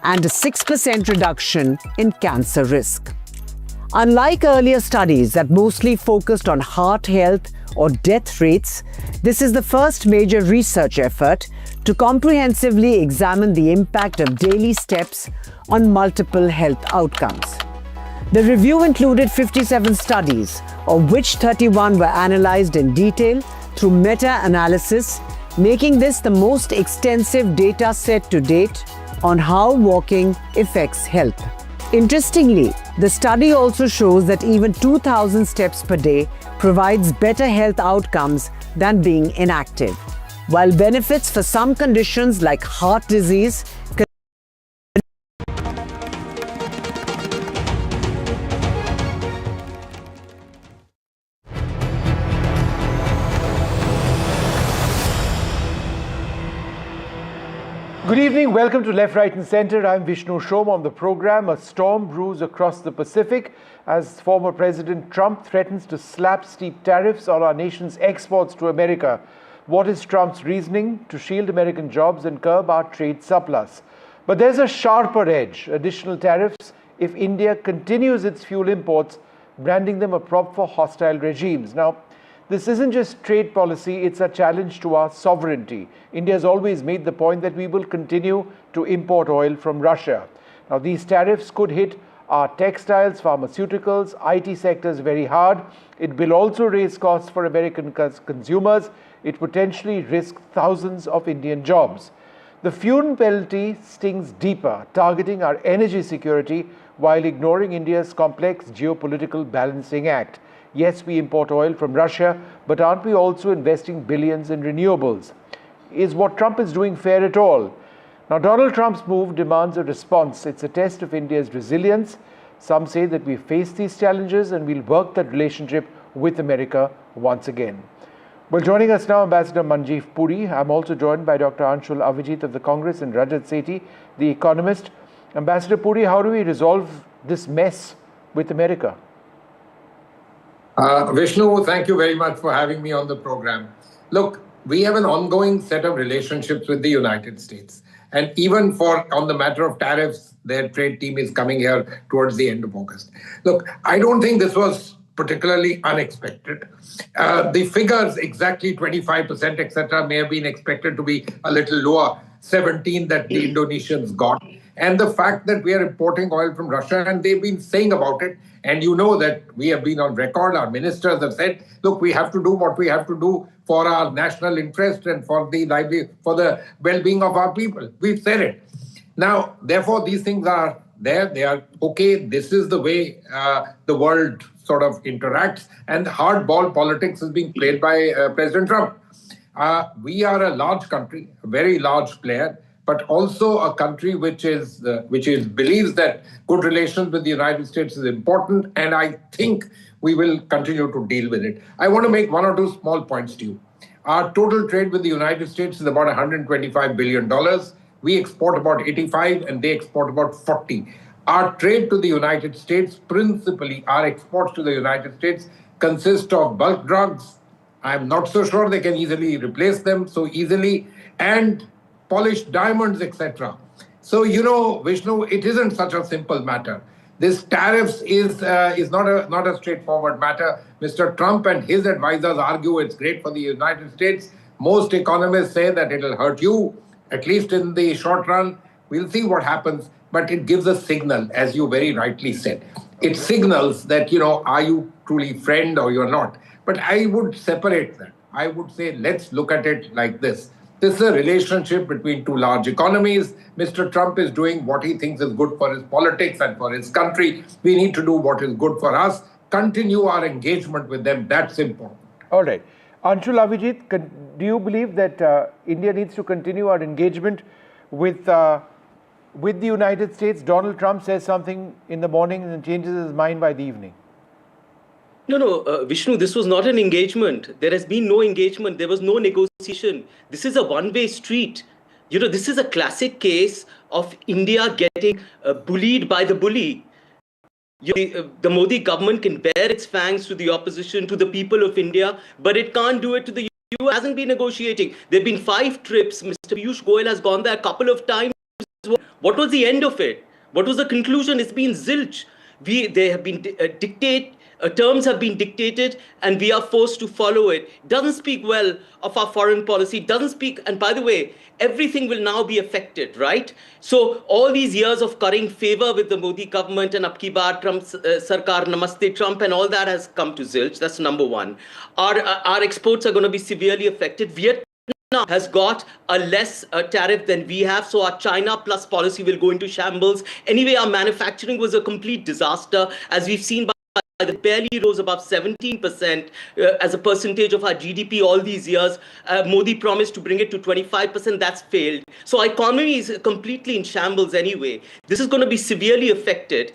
and a 6% reduction in cancer risk. Unlike earlier studies that mostly focused on heart health or death rates, this is the first major research effort to comprehensively examine the impact of daily steps on multiple health outcomes. The review included 57 studies, of which 31 were analyzed in detail through meta-analysis, making this the most extensive data set to date on how walking affects health. Interestingly, the study also shows that even 2,000 steps per day provides better health outcomes than being inactive, while benefits for some conditions like heart disease Good evening, welcome to Left, Right and Centre. I'm Vishnu Shom. On the program, a storm brews across the Pacific as former President Trump threatens to slap steep tariffs on our nation's exports to America. What is Trump's reasoning? To shield American jobs and curb our trade surplus. But there's a sharper edge, additional tariffs if India continues its fuel imports, branding them a prop for hostile regimes. Now, this isn't just trade policy, it's a challenge to our sovereignty. India has always made the point that we will continue to import oil from Russia. Now, these tariffs could hit our textiles, pharmaceuticals, IT sectors very hard. It will also raise costs for American consumers. It potentially risks thousands of Indian jobs. The fuel penalty stings deeper, targeting our energy security while ignoring India's complex geopolitical balancing act. Yes, we import oil from Russia, but aren't we also investing billions in renewables? Is what Trump is doing fair at all? Now, Donald Trump's move demands a response. It's a test of India's resilience. Some say that we face these challenges and we'll work that relationship with America once again. Well, joining us now, Ambassador Manjeev Puri. I'm also joined by Dr. Anshul Avijit of the Congress and Rajat Sethi, the economist. Ambassador Puri, how do we resolve this mess with America? Vishnu, thank you very much for having me on the program. Look, we have an ongoing set of relationships with the United States. And even on the matter of tariffs, their trade team is coming here towards the end of August. Look, I don't think this was particularly unexpected. The figures, exactly 25%, etc., may have been expected to be a little lower, 17 that the Indonesians got. And the fact that we are importing oil from Russia, and they've been saying about it, and you know that we have been on record, our ministers have said, look, we have to do what we have to do for our national interest and for the well-being of our people. We've said it. Now, therefore, these things are there. They are okay. This is the way the world sort of interacts, and hardball politics is being played by President Trump. We are a large country, a very large player, but also a country which believes that good relations with the United States is important, and I think we will continue to deal with it. I want to make one or two small points to you. Our total trade with the United States is about $125 billion. We export about 85 and they export about 40. Our trade to the United States, principally our exports to the United States, consist of bulk drugs. I'm not so sure they can easily replace them so easily, and polished diamonds, etc. So, you know, Vishnu, it isn't such a simple matter. This tariffs is not a straightforward matter. Mr. Trump and his advisors argue it's great for the United States. Most economists say that it'll hurt you. at least in the short run. We'll see what happens, but it gives a signal, as you very rightly said. It signals that, are you truly friend or you're not? But I would separate that. I would say, let's look at it like this. This is a relationship between two large economies. Mr. Trump is doing what he thinks is good for his politics and for his country. We need to do what is good for us. Continue our engagement with them. That's important. All right. Anshul Avijit, do you believe that India needs to continue our engagement with the United States? Donald Trump says something in the morning and changes his mind by the evening. No, Vishnu, this was not an engagement. There has been no engagement. There was no negotiation. This is a one-way street. This is a classic case of India getting bullied by the bully. The Modi government can bare its fangs to the opposition, to the people of India, but it can't do it to the US. It hasn't been negotiating. There have been 5 trips. Mr. Piyush Goyal has gone there a couple of times. What was the end of it? What was the conclusion? It's been zilch. They have been terms have been dictated, and we are forced to follow it. Doesn't speak well of our foreign policy. Doesn't speak. And by the way, everything will now be affected, right? So all these years of currying favor with the Modi government and Abki Baar Trump Sarkar Namaste Trump and all that has come to zilch. That's number one. Our exports are going to be severely affected. Vietnam has got a less tariff than we have, so our China plus policy will go into shambles. Anyway, our manufacturing was a complete disaster, as we've seen by the barely rose above 17% as a percentage of our GDP all these years. Modi promised to bring it to 25%. That's failed. So our economy is completely in shambles anyway. This is going to be severely affected.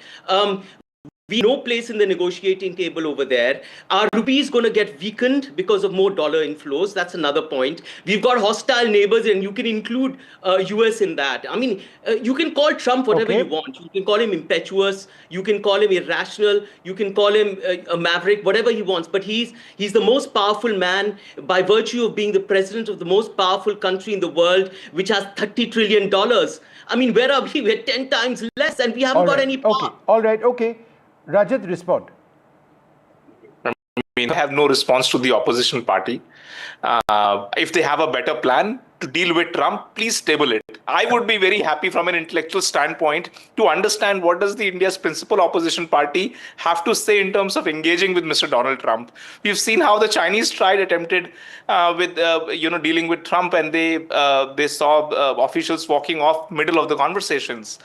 We no place in the negotiating table over there. Our rupee is going to get weakened because of more dollar inflows. That's another point. We've got hostile neighbors, and you can include US in that. I mean, you can call Trump whatever you want. You can call him impetuous. You can call him irrational. You can call him a maverick, whatever he wants. But he's the most powerful man by virtue of being the president of the most powerful country in the world, which has $30 trillion. I mean, where are we? We're 10 times less, and we haven't got any power. Okay. All right. Okay. Rajat, respond. I mean, I have no response to the opposition party. If they have a better plan to deal with Trump, please table it. I would be very happy from an intellectual standpoint to understand what does the India's principal opposition party have to say in terms of engaging with Mr. Donald Trump. We've seen how the Chinese attempted with dealing with Trump, and they saw officials walking off middle of the conversations.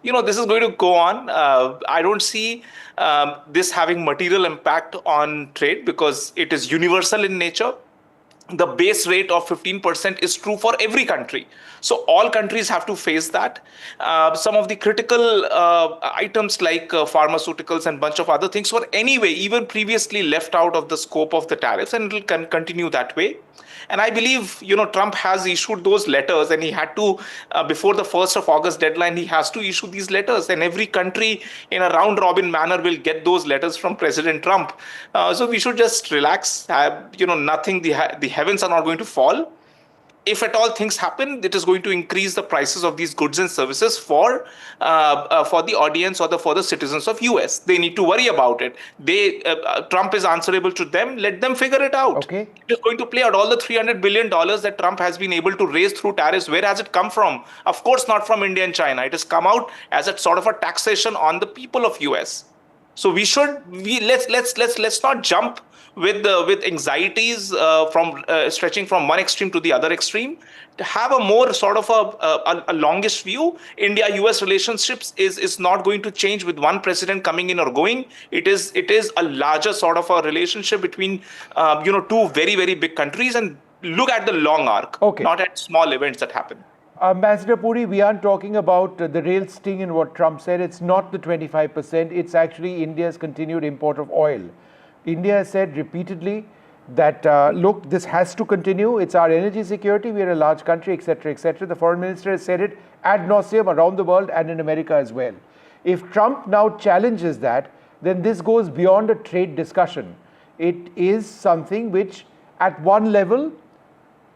This is going to go on. I don't see this having material impact on trade because it is universal in nature. The base rate of 15% is true for every country. So all countries have to face that. Some of the critical items like pharmaceuticals and bunch of other things were anyway even previously left out of the scope of the tariffs, and it will continue that way. And I believe, Trump has issued those letters, and he had to, before the 1st of August deadline, he has to issue these letters. And every country in a round-robin manner will get those letters from President Trump. So we should just relax. Nothing, the heavens are not going to fall. If at all things happen, it is going to increase the prices of these goods and services for the audience or for the citizens of US. They need to worry about it. Trump is answerable to them. Let them figure it out. Okay. It is going to play out all the $300 billion that Trump has been able to raise through tariffs. Where has it come from? Of course, not from India and China. It has come out as a sort of a taxation on the people of US. So let's not jump with anxieties stretching from one extreme to the other extreme. To have a more sort of a longish view, India-US relationships is not going to change with one president coming in or going. It is a larger sort of a relationship between two very, very big countries, and look at the long arc, not at small events that happen. Ambassador Puri, we aren't talking about the real sting in what Trump said. It's not the 25%. It's actually India's continued import of oil. India has said repeatedly that, look, this has to continue. It's our energy security. We are a large country, etc., etc. The foreign minister has said it ad nauseum around the world and in America as well. If Trump now challenges that, then this goes beyond a trade discussion. It is something which, at one level,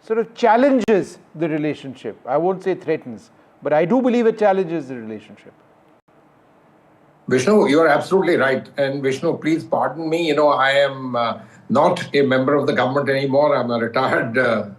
sort of challenges the relationship. I won't say threatens, but I do believe it challenges the relationship. Vishnu, you are absolutely right. And Vishnu, please pardon me. I am not a member of the government anymore. I'm a retired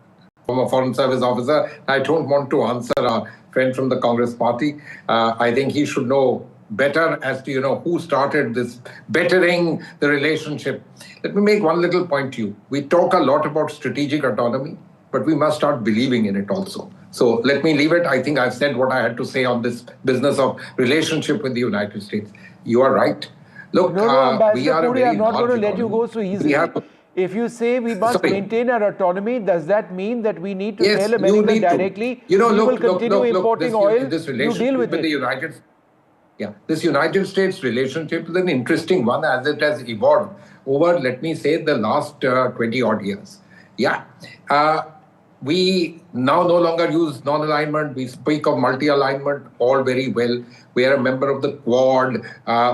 former Foreign Service officer. I don't want to answer our friend from the Congress party. I think he should know better as to, who started this bettering the relationship. Let me make one little point to you. We talk a lot about strategic autonomy, but we must start believing in it also. So let me leave it. I think I've said what I had to say on this business of relationship with the United States. You are right. Look, no, we are a very I'm not large going to let you economy. go so easily. If you say we must maintain our autonomy, does that mean that we need to tell America directly, we will continue importing oil? This you relationship deal with the United States. Yeah, this United States relationship is an interesting one as it has evolved over, let me say, the last 20 odd years. Yeah. We now no longer use non-alignment. We speak of multi-alignment, all very well. We are a member of the Quad.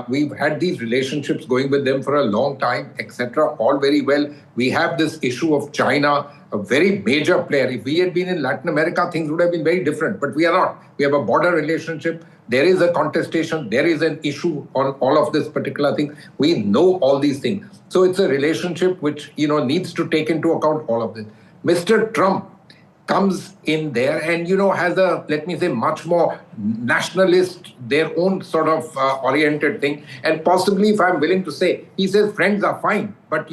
We've had these relationships going with them for a long time, etc. All very well. We have this issue of China, a very major player. If we had been in Latin America, things would have been very different, but we are not. We have a border relationship. There is a contestation. There is an issue on all of this particular thing. We know all these things. So it's a relationship which, needs to take into account all of this. Mr. Trump comes in there and, has a, let me say, much more nationalist, their own sort of oriented thing. And possibly, if I'm willing to say, he says friends are fine, but,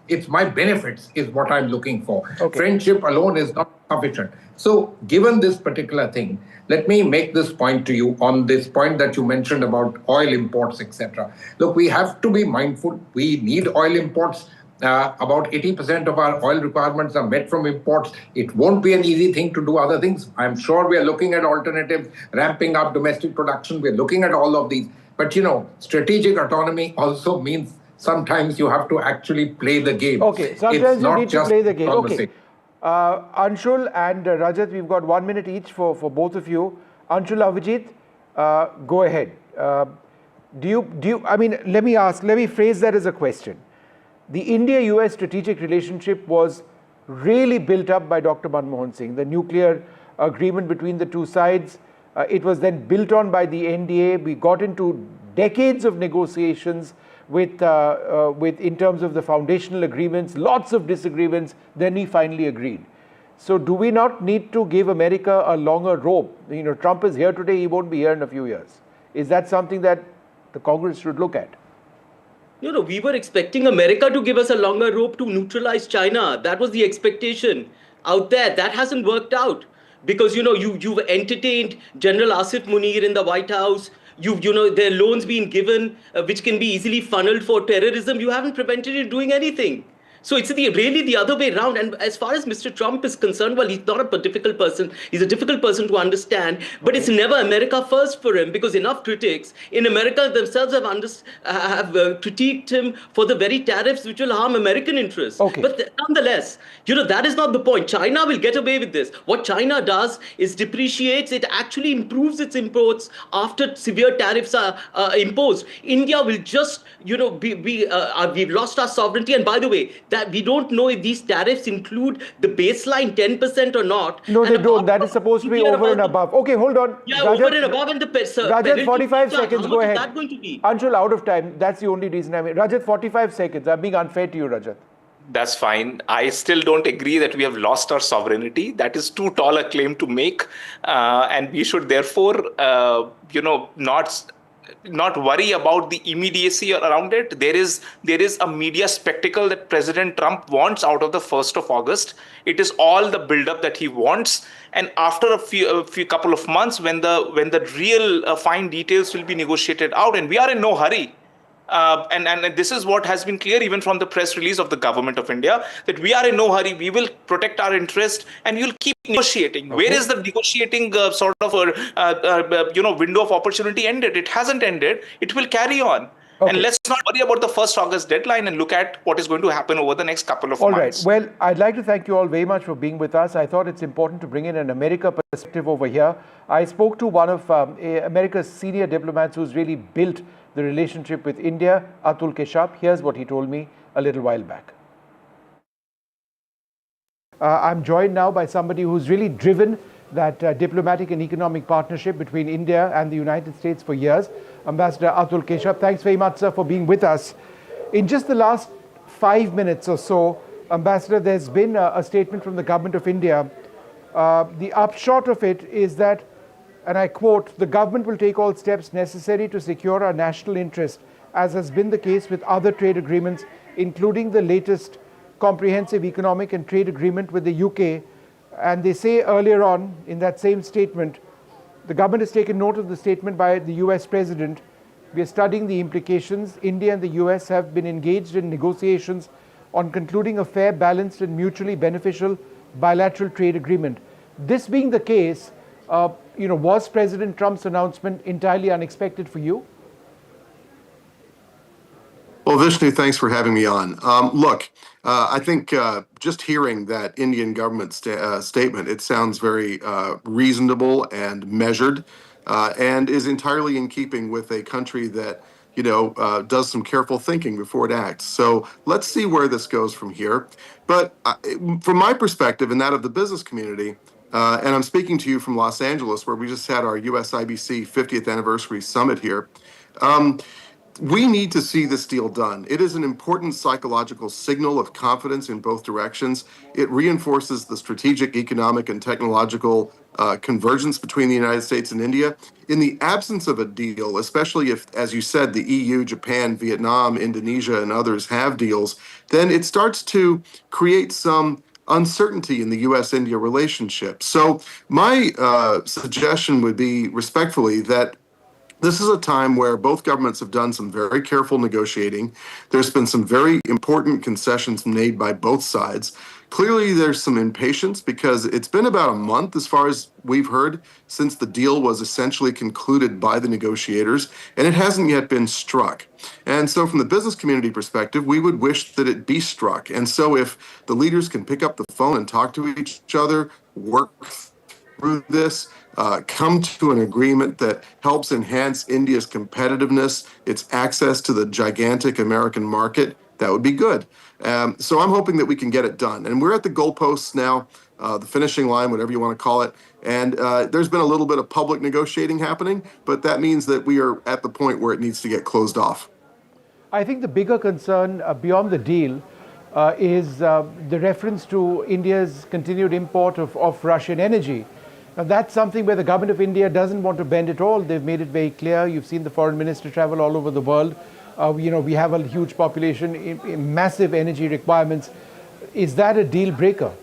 it's my benefits is what I'm looking for. Okay. Friendship alone is not sufficient. So given this particular thing, let me make this point to you on this point that you mentioned about oil imports, etc. Look, we have to be mindful. We need oil imports. About 80% of our oil requirements are met from imports. It won't be an easy thing to do other things. I'm sure we are looking at alternatives, ramping up domestic production. We're looking at all of these. But, strategic autonomy also means sometimes you have to actually play the game. Okay, sometimes you need to play the game. Okay. Anshul and Rajat, we've got 1 minute each for both of you. Anshul, Avijit, go ahead. Let me phrase that as a question. The India-US strategic relationship was really built up by Dr. Manmohan Singh. The nuclear agreement between the two sides, it was then built on by the NDA. We got into decades of negotiations with in terms of the foundational agreements, lots of disagreements, then we finally agreed. So do we not need to give America a longer rope? Trump is here today, he won't be here in a few years. Is that something that the Congress should look at? We were expecting America to give us a longer rope to neutralize China. That was the expectation out there. That hasn't worked out because, you've entertained General Asif Munir in the White House. There are loans being given which can be easily funneled for terrorism. You haven't prevented it doing anything. So it's really the other way around. And as far as Mr. Trump is concerned, well, he's not a difficult person. He's a difficult person to understand. But it's never America first for him because enough critics in America themselves have critiqued him for the very tariffs which will harm American interests. Okay. But nonetheless, that is not the point. China will get away with this. What China does is depreciates. It actually improves its imports after severe tariffs are imposed. India will just, we've lost our sovereignty. And by the way, that we don't know if these tariffs include the baseline 10% or not. No, they don't. That is supposed to be over and above. Okay, hold on. Yeah, Rajat, over and above. And the Rajat, 45 seconds. Go ahead. How much is that going to be? Anshul, out of time. That's the only reason Rajat, 45 seconds. I'm being unfair to you, Rajat. That's fine. I still don't agree that we have lost our sovereignty. That is too tall a claim to make. And we should therefore, not worry about the immediacy around it. There is a media spectacle that President Trump wants out of the 1st of August. It is all the buildup that he wants. And after a few couple of months, when the real fine details will be negotiated out, and we are in no hurry. And this is what has been clear even from the press release of the government of India, that we are in no hurry. We will protect our interest and we will keep negotiating. Okay. Where is the negotiating window of opportunity ended? It hasn't ended. It will carry on. Okay. And let's not worry about the 1st August deadline and look at what is going to happen over the next couple of months. All right. Well, I'd like to thank you all very much for being with us. I thought it's important to bring in an America perspective over here. I spoke to one of America's senior diplomats who's really built the relationship with India, Atul Keshap. Here's what he told me a little while back. I'm joined now by somebody who's really driven that diplomatic and economic partnership between India and the United States for years. Ambassador Atul Keshap, thanks very much, sir, for being with us. In just the last 5 minutes or so, Ambassador, there's been a statement from the government of India The upshot of it is that, and I quote, "The government will take all steps necessary to secure our national interest, as has been the case with other trade agreements, including the latest comprehensive economic and trade agreement with the UK." And they say earlier on in that same statement, the government has taken note of the statement by the US President. "We are studying the implications. India and the US have been engaged in negotiations on concluding a fair, balanced and mutually beneficial bilateral trade agreement." This being the case, was President Trump's announcement entirely unexpected for you? Well, Vishnu, thanks for having me on. Look, I think just hearing that Indian government statement, it sounds very reasonable and measured, and is entirely in keeping with a country that does some careful thinking before it acts. So let's see where this goes from here. But from my perspective and that of the business community, and I'm speaking to you from Los Angeles, where we just had our US-IBC 50th anniversary summit here. We need to see this deal done. It is an important psychological signal of confidence in both directions. It reinforces the strategic, economic, and technological convergence between the United States and India. In the absence of a deal, especially if, as you said, the EU, Japan, Vietnam, Indonesia, and others have deals, then it starts to create some uncertainty in the US-India relationship. So my suggestion would be, respectfully, that this is a time where both governments have done some very careful negotiating. There's been some very important concessions made by both sides. Clearly, there's some impatience because it's been about a month, as far as we've heard, since the deal was essentially concluded by the negotiators, and it hasn't yet been struck. And so from the business community perspective, we would wish that it be struck. And so if the leaders can pick up the phone and talk to each other, work through this, come to an agreement that helps enhance India's competitiveness, its access to the gigantic American market, that would be good. So I'm hoping that we can get it done. And we're at the goalposts now, the finishing line, whatever you want to call it. And there's been a little bit of public negotiating happening, but that means that we are at the point where it needs to get closed off. I think the bigger concern beyond the deal is the reference to India's continued import of Russian energy. Now, that's something where the government of India doesn't want to bend at all. They've made it very clear. You've seen the foreign minister travel all over the world. We have a huge population, massive energy requirements. Is that a deal breaker?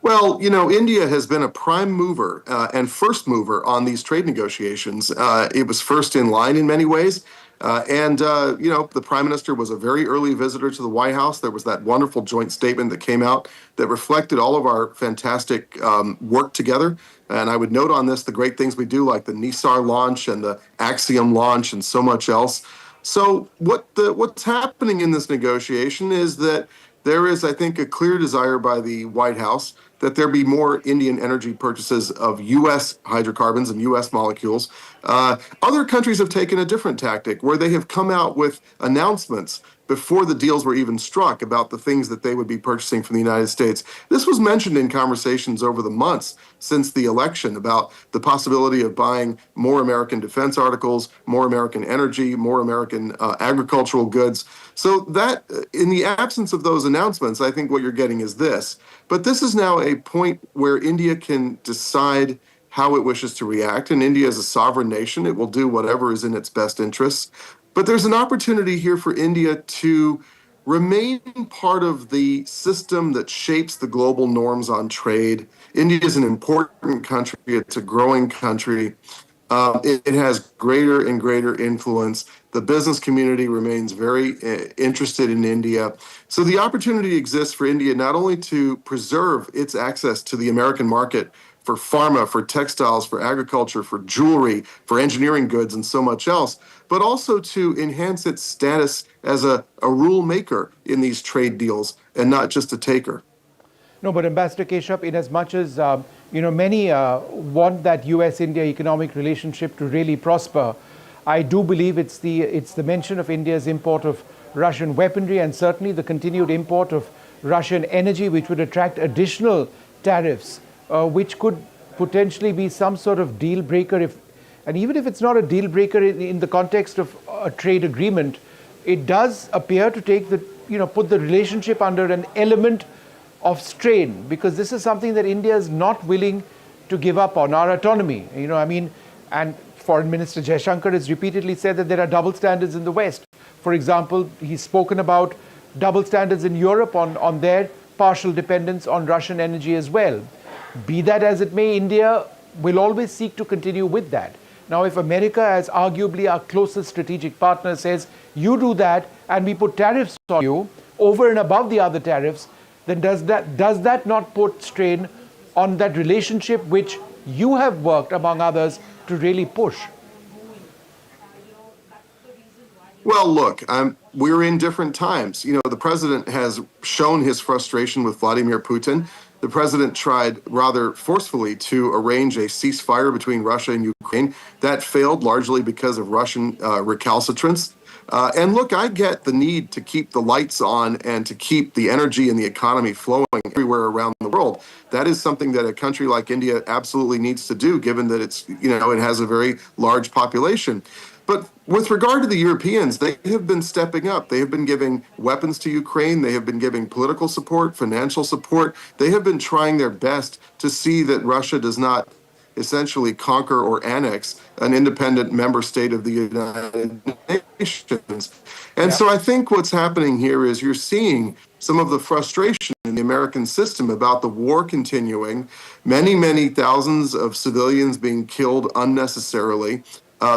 Well, India has been a prime mover and first mover on these trade negotiations. It was first in line in many ways. The prime minister was a very early visitor to the White House. There was that wonderful joint statement that came out that reflected all of our fantastic work together. And I would note on this the great things we do, like the Nisar launch and the Axiom launch and so much else. So what's happening in this negotiation is that there is, I think, a clear desire by the White House that there be more Indian energy purchases of U.S. hydrocarbons and U.S. molecules. Other countries have taken a different tactic where they have come out with announcements before the deals were even struck about the things that they would be purchasing from the United States. This was mentioned in conversations over the months since the election about the possibility of buying more American defense articles, more American energy, more American agricultural goods. So that, in the absence of those announcements, I think what you're getting is this. But this is now a point where India can decide how it wishes to react. And India is a sovereign nation. It will do whatever is in its best interests. But there's an opportunity here for India to remain part of the system that shapes the global norms on trade. India is an important country. It's a growing country. It has greater and greater influence. The business community remains very interested in India. So the opportunity exists for India not only to preserve its access to the American market for pharma, for textiles, for agriculture, for jewelry, for engineering goods, and so much else, but also to enhance its status as a rule maker in these trade deals and not just a taker. No, but Ambassador Keshav, in as much as many want that US-India economic relationship to really prosper, I do believe it's the mention of India's import of Russian weaponry and certainly the continued import of Russian energy, which would attract additional tariffs, which could potentially be some sort of deal breaker. And even if it's not a deal breaker in the context of a trade agreement, it does appear to take put the relationship under an element of strain, because this is something that India is not willing to give up on, our autonomy. And Foreign Minister Jaishankar has repeatedly said that there are double standards in the West. For example, he's spoken about double standards in Europe on their partial dependence on Russian energy as well. Be that as it may, India will always seek to continue with that. Now, if America, as arguably our closest strategic partner, says, you do that and we put tariffs on you over and above the other tariffs, then does that not put strain on that relationship which you have worked, among others, to really push? Well, look, we're in different times. The president has shown his frustration with Vladimir Putin. The president tried rather forcefully to arrange a ceasefire between Russia and Ukraine. That failed largely because of Russian recalcitrance. And look, I get the need to keep the lights on and to keep the energy and the economy flowing everywhere around the world. That is something that a country like India absolutely needs to do, given that it has a very large population. But with regard to the Europeans, they have been stepping up. They have been giving weapons to Ukraine. They have been giving political support, financial support. They have been trying their best to see that Russia does not essentially conquer or annex an independent member state of the United Nations. And so I think what's happening here is you're seeing some of the frustration in the American system about the war continuing, many, many thousands of civilians being killed unnecessarily,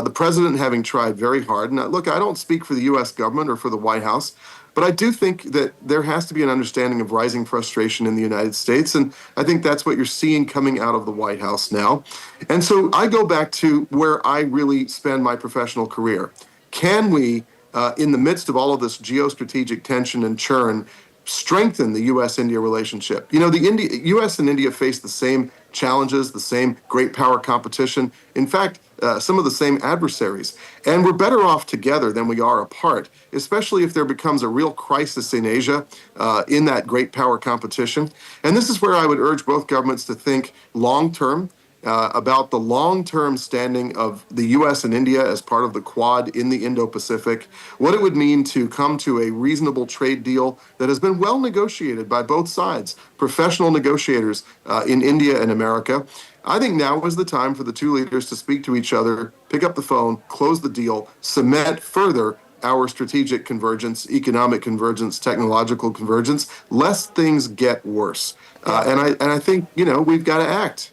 the president having tried very hard. Now, look, I don't speak for the U.S. government or for the White House, but I do think that there has to be an understanding of rising frustration in the United States, and I think that's what you're seeing coming out of the White House now. And so I go back to where I really spend my professional career. Can we, in the midst of all of this geostrategic tension and churn, strengthen the U.S.-India relationship? The U.S. and India face the same challenges, the same great power competition. In fact, some of the same adversaries. And we're better off together than we are apart, especially if there becomes a real crisis in Asia in that great power competition. And this is where I would urge both governments to think long-term about the long-term standing of the U.S. and India as part of the Quad in the Indo-Pacific, what it would mean to come to a reasonable trade deal that has been well negotiated by both sides, professional negotiators in India and America. I think now is the time for the two leaders to speak to each other, pick up the phone, close the deal, cement further our strategic convergence, economic convergence, technological convergence, lest things get worse. And I think, we've got to act.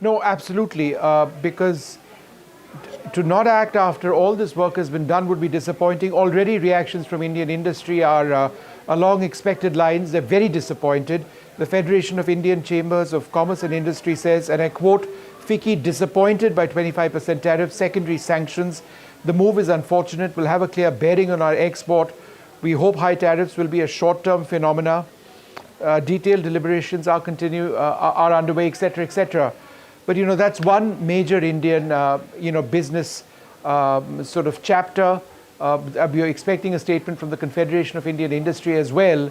No, absolutely, because to not act after all this work has been done would be disappointing. Already reactions from Indian industry are along expected lines. They're very disappointed. The Federation of Indian Chambers of Commerce and Industry says, and I quote, FICCI disappointed by 25% tariff, secondary sanctions. The move is unfortunate, will have a clear bearing on our export. We hope high tariffs will be a short-term phenomena. Detailed deliberations are underway, etc., etc. But, that's one major Indian, business sort of chapter. We are expecting a statement from the Confederation of Indian Industry as well.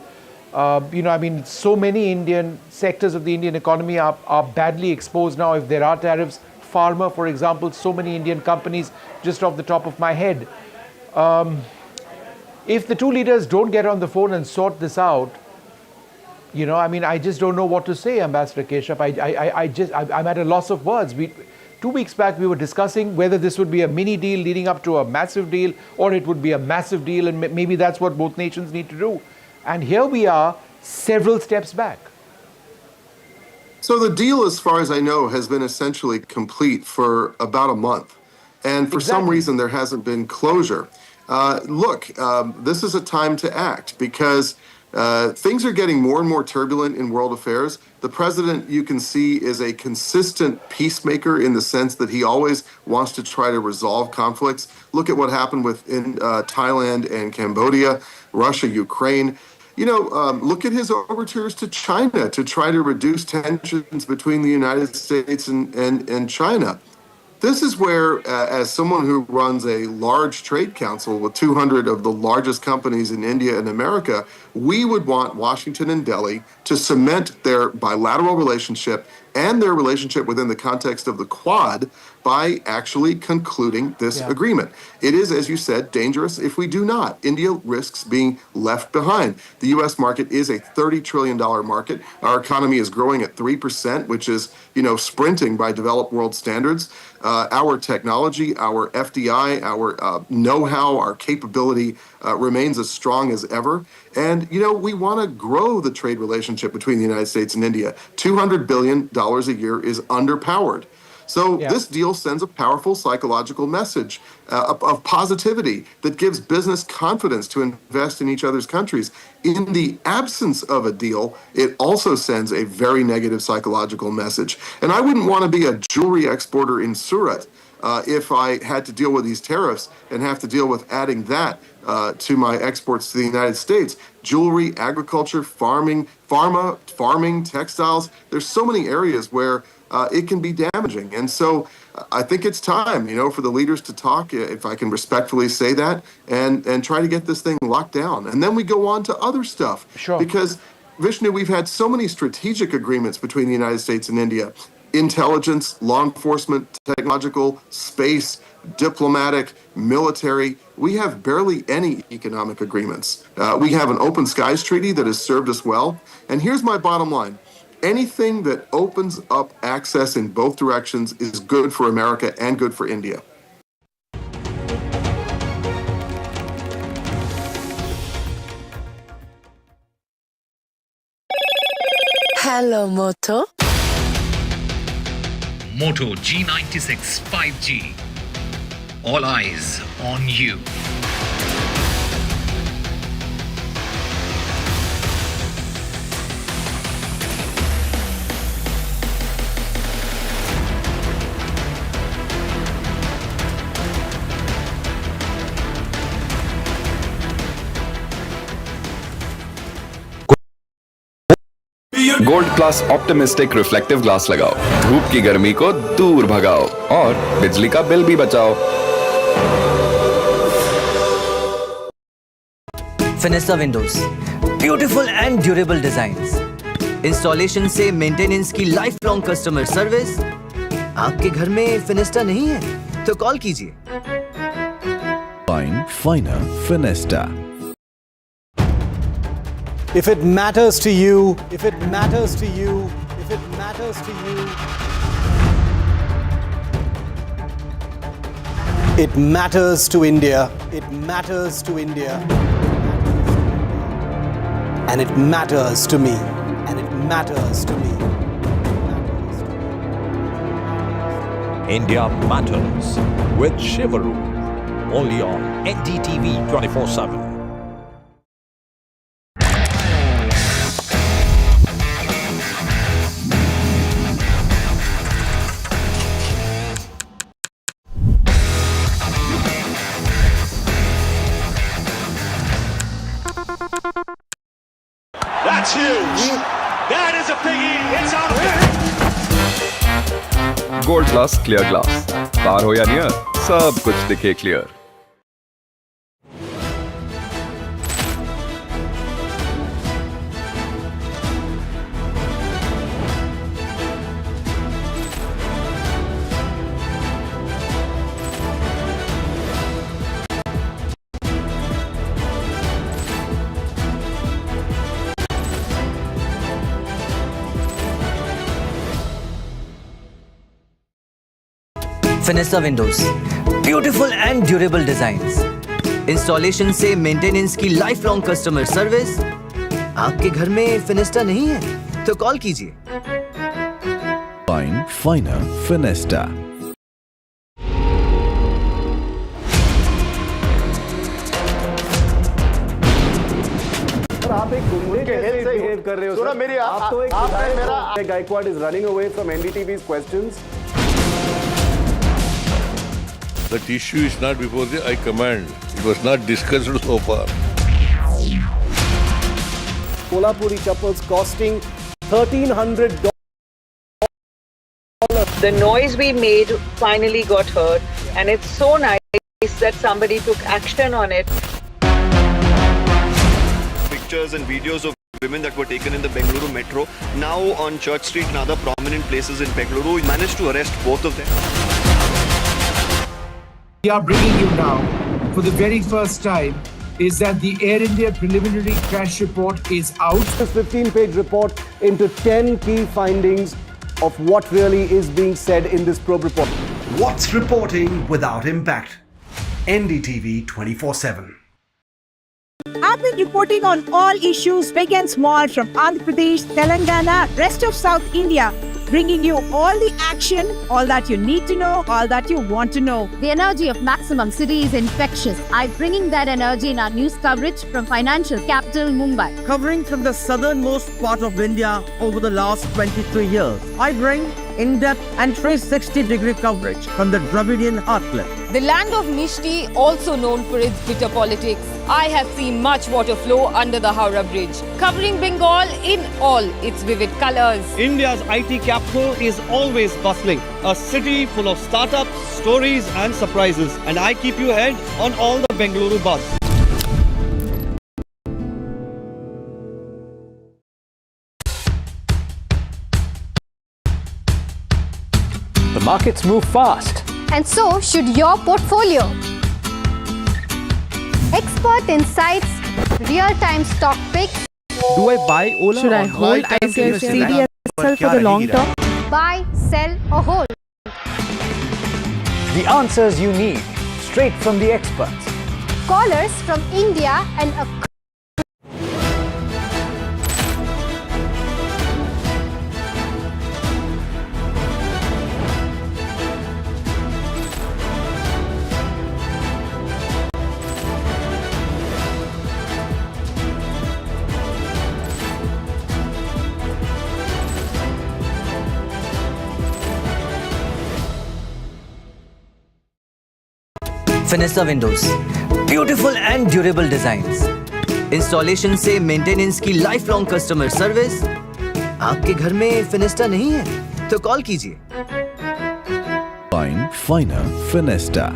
So many Indian sectors of the Indian economy are badly exposed now if there are tariffs. Pharma, for example, so many Indian companies, just off the top of my head. If the two leaders don't get on the phone and sort this out, I just don't know what to say, Ambassador Keshav. I'm at a loss of words. 2 weeks back, we were discussing whether this would be a mini deal leading up to a massive deal, or it would be a massive deal, and maybe that's what both nations need to do. And here we are, several steps back. So the deal, as far as I know, has been essentially complete for about a month. And for some reason, there hasn't been closure. This is a time to act because things are getting more and more turbulent in world affairs. The president, you can see, is a consistent peacemaker in the sense that he always wants to try to resolve conflicts. Look at what happened in Thailand and Cambodia, Russia, Ukraine. Look at his overtures to China to try to reduce tensions between the United States and China. This is where, as someone who runs a large trade council with 200 of the largest companies in India and America, we would want Washington and Delhi to cement their bilateral relationship and their relationship within the context of the Quad by actually concluding this agreement. It is, as you said, dangerous if we do not. India risks being left behind. The U.S. market is a $30 trillion market. Our economy is growing at 3%, which is, sprinting by developed world standards. Our technology, our FDI, our know-how, our capability remains as strong as ever. And, we want to grow the trade relationship between the United States and India. $200 billion a year is underpowered. So this deal sends a powerful psychological message of positivity that gives business confidence to invest in each other's countries. In the absence of a deal, it also sends a very negative psychological message. And I wouldn't want to be a jewelry exporter in Surat if I had to deal with these tariffs and have to deal with adding that to my exports to the United States. Jewelry, agriculture, farming, textiles. There's so many areas where it can be damaging. And so I think it's time, for the leaders to talk, if I can respectfully say that, and try to get this thing locked down. And then we go on to other stuff. Sure. Because, Vishnu, we've had so many strategic agreements between the United States and India. Intelligence, law enforcement, technological, space, diplomatic, military. We have barely any economic agreements. We have an open skies treaty that has served us well. And here's my bottom line. Anything that opens up access in both directions is good for America and good for India. Hello, Moto. Moto G96 5G. All eyes on you. Gold class optimistic reflective glass लगाओ, धूप की गर्मी को दूर भगाओ और बिजली का बिल भी बचाओ। Fenesta windows, beautiful and durable designs, installation से मेंटेनेंस की लाइफ लॉन्ग कस्टमर सर्विस। आपके घर में फिनिस्टा नहीं है तो कॉल कीजिए। Fine, finer, Finesta. If it matters to you, if it matters to you, if it matters to you, it matters to India, it matters to India, and it matters to me, and it matters to me. India Matters with Shivaru. Only on NDTV 24/7. That's huge. That is a biggie. It's out of there. Gold class clear glass, पार हो या near, सब कुछ दिखे clear. Fenesta windows, beautiful and durable designs, installation से maintenance की lifelong customer service. आपके घर में फिनिस्टा नहीं है तो कॉल कीजिए। Fine, finer, Finesta. आप एक गुंडे के हेल्थ से बिहेव कर रहे हो सर। मेरी आप तो एक मेरा Gaikwad is running away from NDTV's questions. That issue is not before the High Command. It was not discussed so far. Kolhapuri chappals costing $1,300. The noise we made finally got heard, and it's so nice that somebody took action on it. Pictures and videos of women that were taken in the Bengaluru metro, now on Church Street and other prominent places in Bengaluru. We managed to arrest both of them. We are bringing you now, for the very first time, is that the Air India preliminary crash report is out. This 15-page report into 10 key findings of what really is being said in this probe report. What's reporting without impact? NDTV 24/7. I've been reporting on all issues big and small from Andhra Pradesh, Telangana, rest of South India, bringing you all the action, all that you need to know, all that you want to know. The energy of Maximum City is infectious. I'm bringing that energy in our news coverage from financial capital Mumbai. Covering from the southernmost part of India over the last 23 years, I bring in-depth and 360-degree coverage from the Dravidian heartland. The land of Mishti, also known for its bitter politics. I have seen much water flow under the Howrah Bridge, covering Bengal in all its vivid colors. India's IT capital is always bustling, a city full of startups, stories and surprises. And I keep you ahead on all the Bengaluru buzz. The markets move fast. And so should your portfolio. Expert insights, real-time stock picks. Do I buy Ola? Should I hold ICICI for the long term? Buy, sell or hold. The answers you need, straight from the experts. Callers from India and across. Finessa windows, beautiful and durable designs. Installation से maintenance की lifelong customer service. आपके घर में फिनेस्टा नहीं है तो call कीजिए. Fine, finer, Finesta.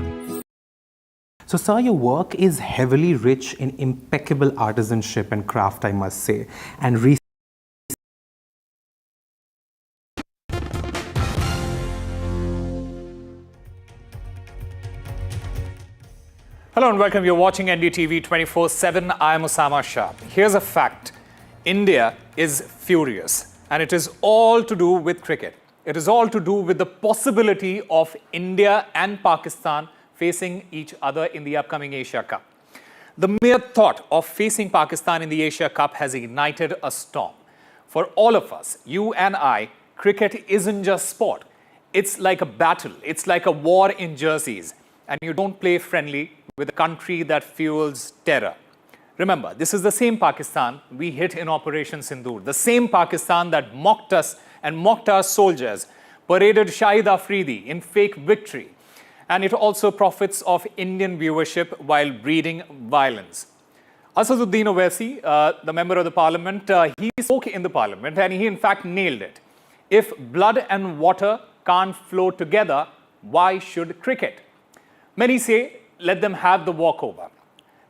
So, sir, your work is heavily rich in impeccable artisanship and craft, I must say. And Hello and welcome. You're watching NDTV 24/7. I'm Osama Shah. Here's a fact. India is furious, and it is all to do with cricket. It is all to do with the possibility of India and Pakistan facing each other in the upcoming Asia Cup. The mere thought of facing Pakistan in the Asia Cup has ignited a storm. For all of us, you and I, cricket isn't just sport. It's like a battle. It's like a war in jerseys. And you don't play friendly with a country that fuels terror. Remember, this is the same Pakistan we hit in Operation Sindoor, the same Pakistan that mocked us and mocked our soldiers, paraded Shahid Afridi in fake victory, and it also profits of Indian viewership while breeding violence. Asaduddin Owaisi, the member of the parliament, he spoke in the parliament and he in fact nailed it. If blood and water can't flow together, why should cricket? Many say, let them have the walkover.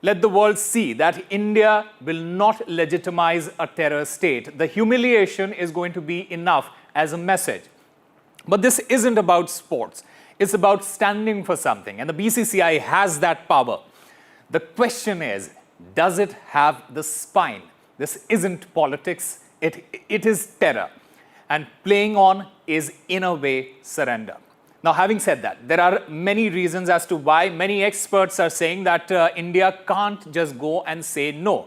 Let the world see that India will not legitimize a terror state. The humiliation is going to be enough as a message. But this isn't about sports. It's about standing for something. And the BCCI has that power. The question is, does it have the spine? This isn't politics. It is terror. And playing on is, in a way, surrender. Now, having said that, there are many reasons as to why many experts are saying that India can't just go and say no.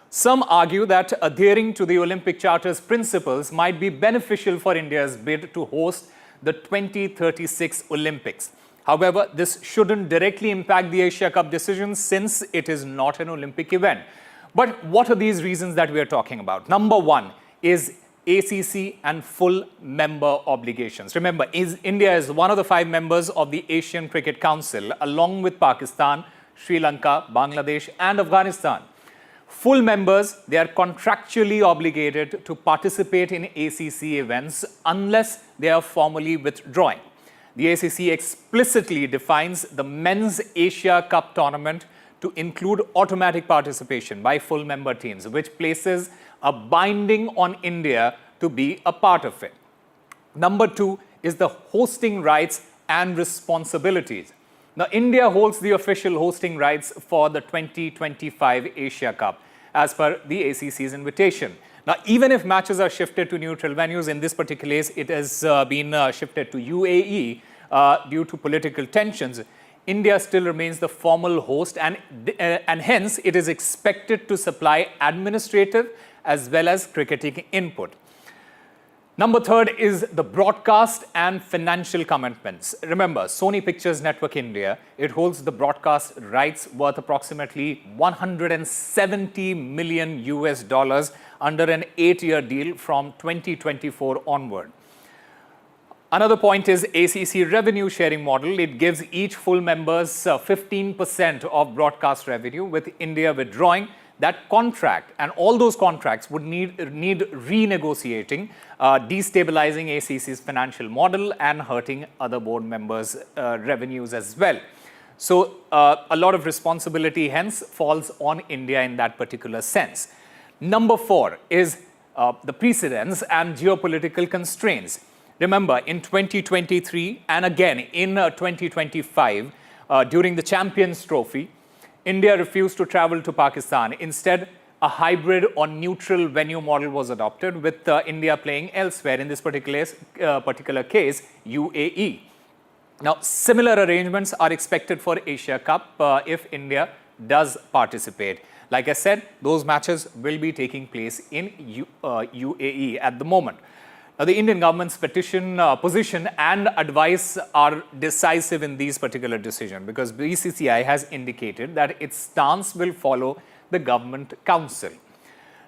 Some argue that adhering to the Olympic Charter's principles might be beneficial for India's bid to host the 2036 Olympics. However, this shouldn't directly impact the Asia Cup decision since it is not an Olympic event. But what are these reasons that we are talking about? Number one is ACC and full member obligations. Remember, India is one of the 5 members of the Asian Cricket Council, along with Pakistan, Sri Lanka, Bangladesh and Afghanistan. Full members, they are contractually obligated to participate in ACC events unless they are formally withdrawing. The ACC explicitly defines the Men's Asia Cup tournament to include automatic participation by full member teams, which places a binding on India to be a part of it. Number 2 is the hosting rights and responsibilities. Now, India holds the official hosting rights for the 2025 Asia Cup as per the ACC's invitation. Now, even if matches are shifted to neutral venues, in this particular case, it has been shifted to UAE due to political tensions, India still remains the formal host, and hence it is expected to supply administrative as well as cricketing input. Number 3 is the broadcast and financial commitments. Remember, Sony Pictures Network India, it holds the broadcast rights worth approximately $170 million under an 8-year deal from 2024 onward. Another point is ACC revenue sharing model. It gives each full members 15% of broadcast revenue, with India withdrawing. That contract and all those contracts would need renegotiating, destabilizing ACC's financial model and hurting other board members' revenues as well. So a lot of responsibility hence falls on India in that particular sense. Number 4 is the precedents and geopolitical constraints. Remember, in 2023 and again in 2025, during the Champions Trophy, India refused to travel to Pakistan. Instead, a hybrid or neutral venue model was adopted, with India playing elsewhere, in this particular case, UAE. Now, similar arrangements are expected for Asia Cup if India does participate. Like I said, those matches will be taking place in UAE at the moment. Now, the Indian government's position and advice are decisive in these particular decisions, because BCCI has indicated that its stance will follow the government council.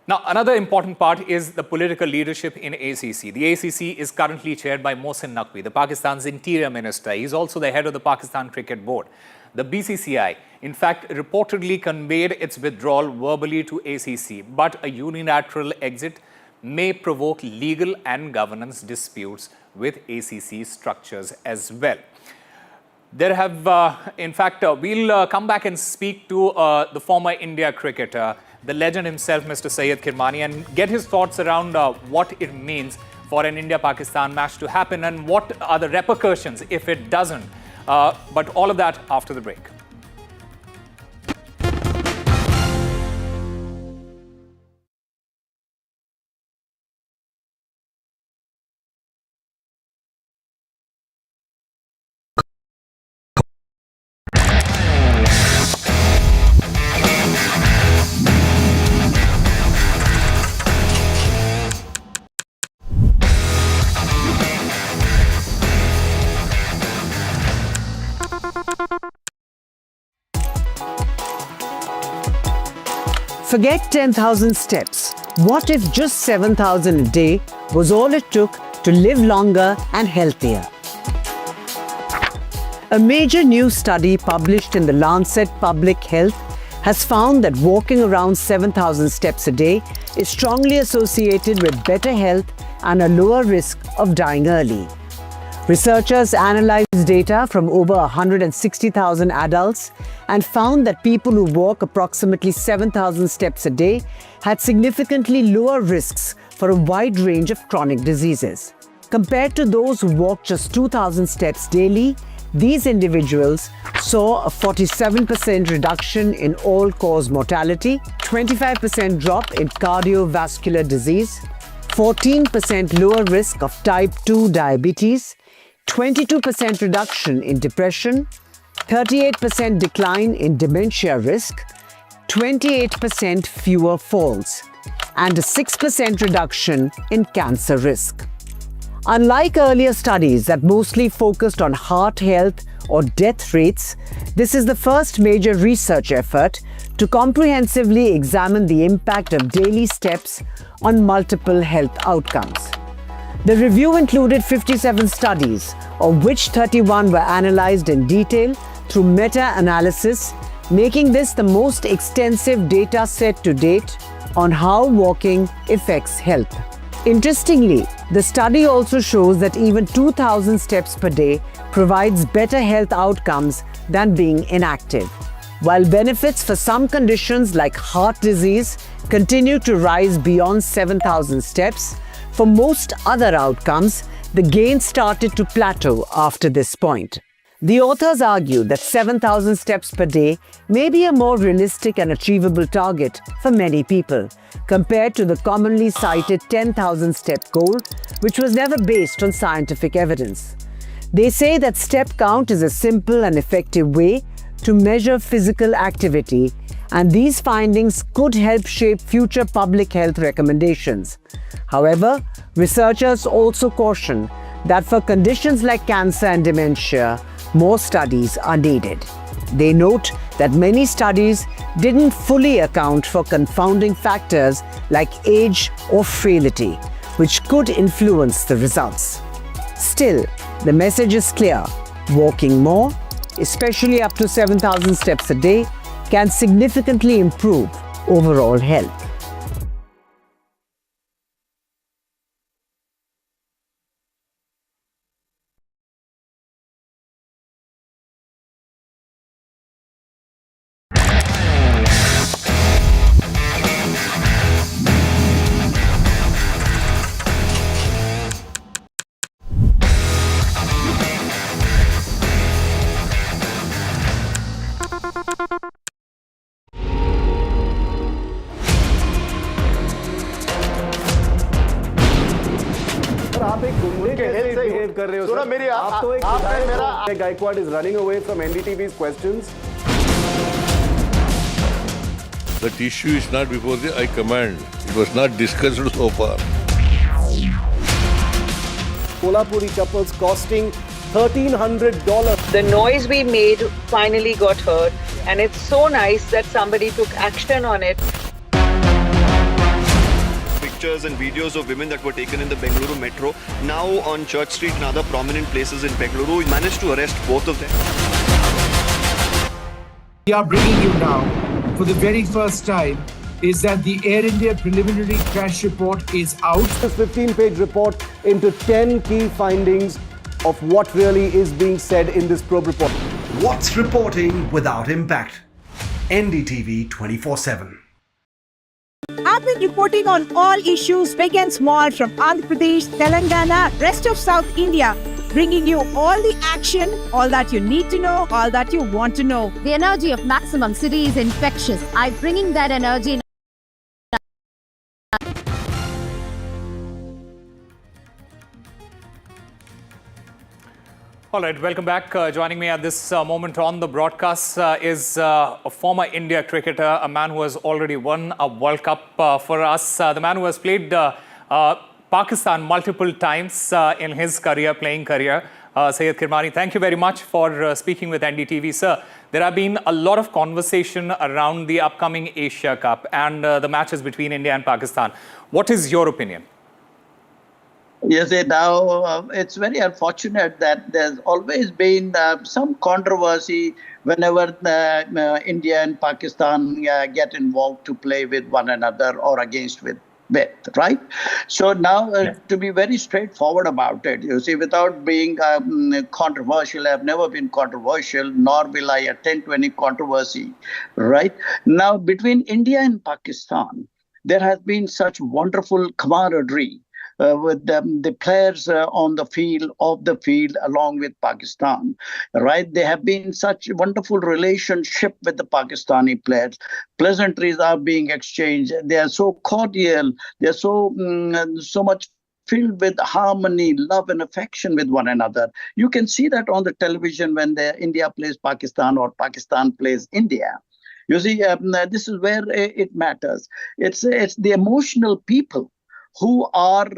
Now, another important part is the political leadership in ACC. The ACC is currently chaired by Mohsin Naqvi, the Pakistan's interior minister. He is also the head of the Pakistan Cricket Board. The BCCI, in fact, reportedly conveyed its withdrawal verbally to ACC, but a unilateral exit may provoke legal and governance disputes with ACC structures as well. There have, in fact, we'll come back and speak to the former India cricketer, the legend himself, Mr. Syed Kirmani, and get his thoughts around what it means for an India-Pakistan match to happen and what are the repercussions if it doesn't. But all of that after the break. Forget 10,000 steps. What if just 7,000 a day was all it took to live longer and healthier? A major new study published in the Lancet Public Health has found that walking around 7,000 steps a day is strongly associated with better health and a lower risk of dying early. Researchers analyzed data from over 160,000 adults and found that people who walk approximately 7,000 steps a day had significantly lower risks for a wide range of chronic diseases. Compared to those who walk just 2,000 steps daily, these individuals saw a 47% reduction in all-cause mortality, 25% drop in cardiovascular disease, 14% lower risk of type 2 diabetes, 22% reduction in depression, 38% decline in dementia risk, 28% fewer falls, and a 6% reduction in cancer risk. Unlike earlier studies that mostly focused on heart health or death rates, this is the first major research effort to comprehensively examine the impact of daily steps on multiple health outcomes. The review included 57 studies, of which 31 were analyzed in detail through meta-analysis making this the most extensive data set to date on how walking affects health. Interestingly, the study also shows that even 2,000 steps per day provides better health outcomes than being inactive. While benefits for some conditions like heart disease continue to rise beyond 7,000 steps, for most other outcomes, the gain started to plateau after this point. The authors argue that 7,000 steps per day may be a more realistic and achievable target for many people, compared to the commonly cited 10,000 step goal, which was never based on scientific evidence. They say that step count is a simple and effective way to measure physical activity, and these findings could help shape future public health recommendations. However, researchers also caution that for conditions like cancer and dementia, more studies are needed. They note that many studies didn't fully account for confounding factors like age or frailty, which could influence the results. Still, the message is clear: walking more, especially up to 7,000 steps a day, can significantly improve overall health. आप एक गुंडे के health से behave कर रहे हो sir. मेरी आप तो एक Gaikwad is running away from NDTV's questions. That issue is not before the High Command. It was not discussed so far. Kolhapuri couples costing $1,300. The noise we made finally got heard, and it's so nice that somebody took action on it. Pictures and videos of women that were taken in the Bengaluru metro, now on Church Street and other prominent places in Bengaluru. We managed to arrest both of them. We are bringing you now, for the very first time, is that the Air India preliminary crash report is out. This 15-page report into 10 key findings of what really is being said in this probe report. What's reporting without impact? NDTV 24/7. I've been reporting on all issues big and small from Andhra Pradesh, Telangana, rest of South India, bringing you all the action, all that you need to know, all that you want to know. The energy of maximum city is infectious. I'm bringing that energy. All right, welcome back. Joining me at this moment on the broadcast is a former India cricketer, a man who has already won a World Cup for us, the man who has played Pakistan multiple times in his playing career, Syed Kirmani. Thank you very much for speaking with NDTV, sir. There have been a lot of conversation around the upcoming Asia Cup and the matches between India and Pakistan. What is your opinion? Yes, now it's very unfortunate that there's always been some controversy whenever India and Pakistan get involved to play with one another or against with, right? So now to be very straightforward about it, you see, without being controversial, I've never been controversial, nor will I attend to any controversy, right? Now, between India and Pakistan, there has been such wonderful camaraderie with the players on the field, off the field, along with Pakistan, right? They have been such wonderful relationship with the Pakistani players. Pleasantries are being exchanged. They are so cordial. They are so much filled with harmony, love and affection with one another. You can see that on the television when India plays Pakistan or Pakistan plays India. You see, this is where it matters. It's the emotional people who are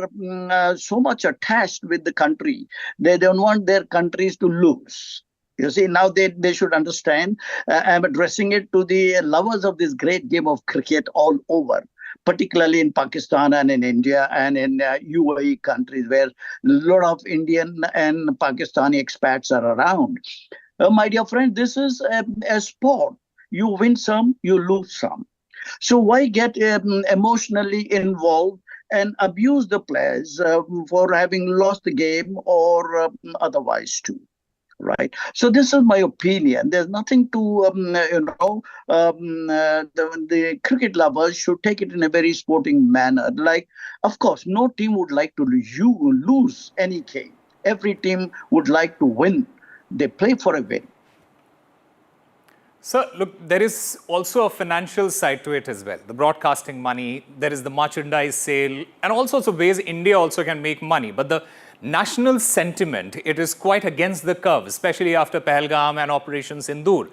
so much attached with the country. They don't want their countries to lose. You see, now they should understand. I'm addressing it to the lovers of this great game of cricket all over, particularly in Pakistan and in India and in UAE countries where a lot of Indian and Pakistani expats are around. My dear friend, this is a sport. You win some, you lose some. So why get emotionally involved and abuse the players for having lost the game or otherwise too? Right. So this is my opinion. There's nothing to, the cricket lovers should take it in a very sporting manner. Like, of course, no team would like to lose any game. Every team would like to win. They play for a win. So, look, there is also a financial side to it as well. The broadcasting money, there is the merchandise sale, and all sorts of ways India also can make money. But the national sentiment, it is quite against the curve, especially after Pahalgam and Operation Sindoor.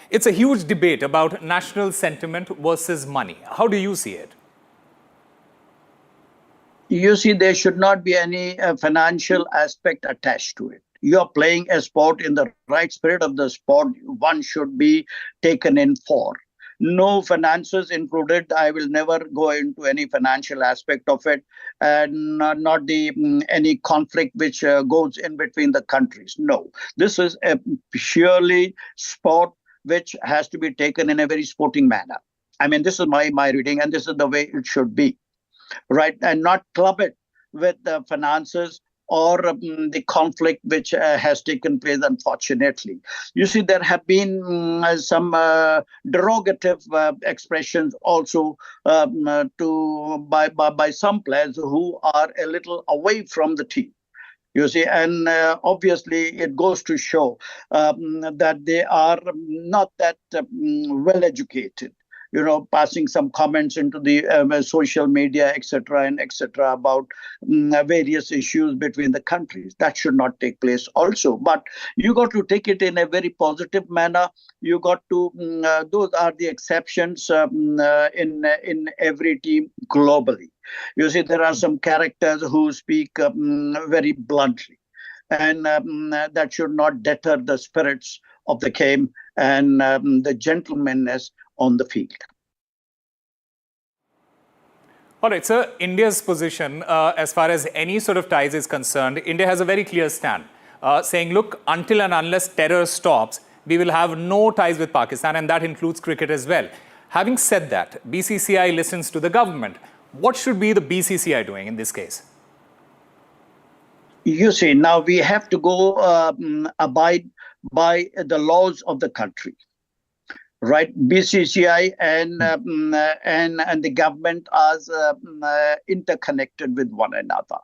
It's a huge debate about national sentiment versus money. How do you see it? You see, there should not be any financial aspect attached to it. You're playing a sport in the right spirit of the sport. One should be taken in for. No finances included. I will never go into any financial aspect of it, and not any conflict which goes in between the countries. No, this is a purely sport which has to be taken in a very sporting manner. I mean, this is my reading, and this is the way it should be, right? And not club it with the finances or the conflict which has taken place, unfortunately. You see, there have been some derogative expressions also by some players who are a little away from the team. You see, and obviously it goes to show that they are not that well educated. Passing some comments into the social media, etc. and etc. about various issues between the countries. That should not take place also. But you got to take it in a very positive manner. You got to, those are the exceptions in every team globally. You see, there are some characters who speak very bluntly. And that should not deter the spirits of the game and the gentlemanness on the field. All right, sir, India's position as far as any sort of ties is concerned, India has a very clear stand saying, look, until and unless terror stops, we will have no ties with Pakistan, and that includes cricket as well. Having said that, BCCI listens to the government. What should be the BCCI doing in this case? You see, now we have to go abide by the laws of the country. Right, BCCI and the government are interconnected with one another.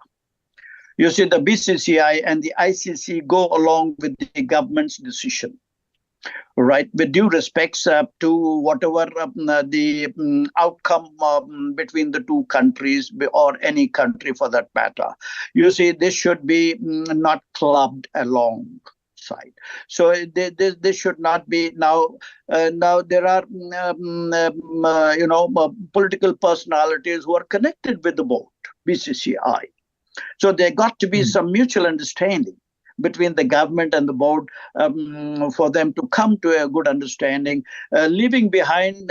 You see, the BCCI and the ICC go along with the government's decision. Right, with due respects to whatever the outcome between the two countries or any country for that matter. You see, this should be not clubbed along. Side. So they should not be now. Now there are political personalities who are connected with the board, BCCI. So there got to be some mutual understanding between the government and the board for them to come to a good understanding, leaving behind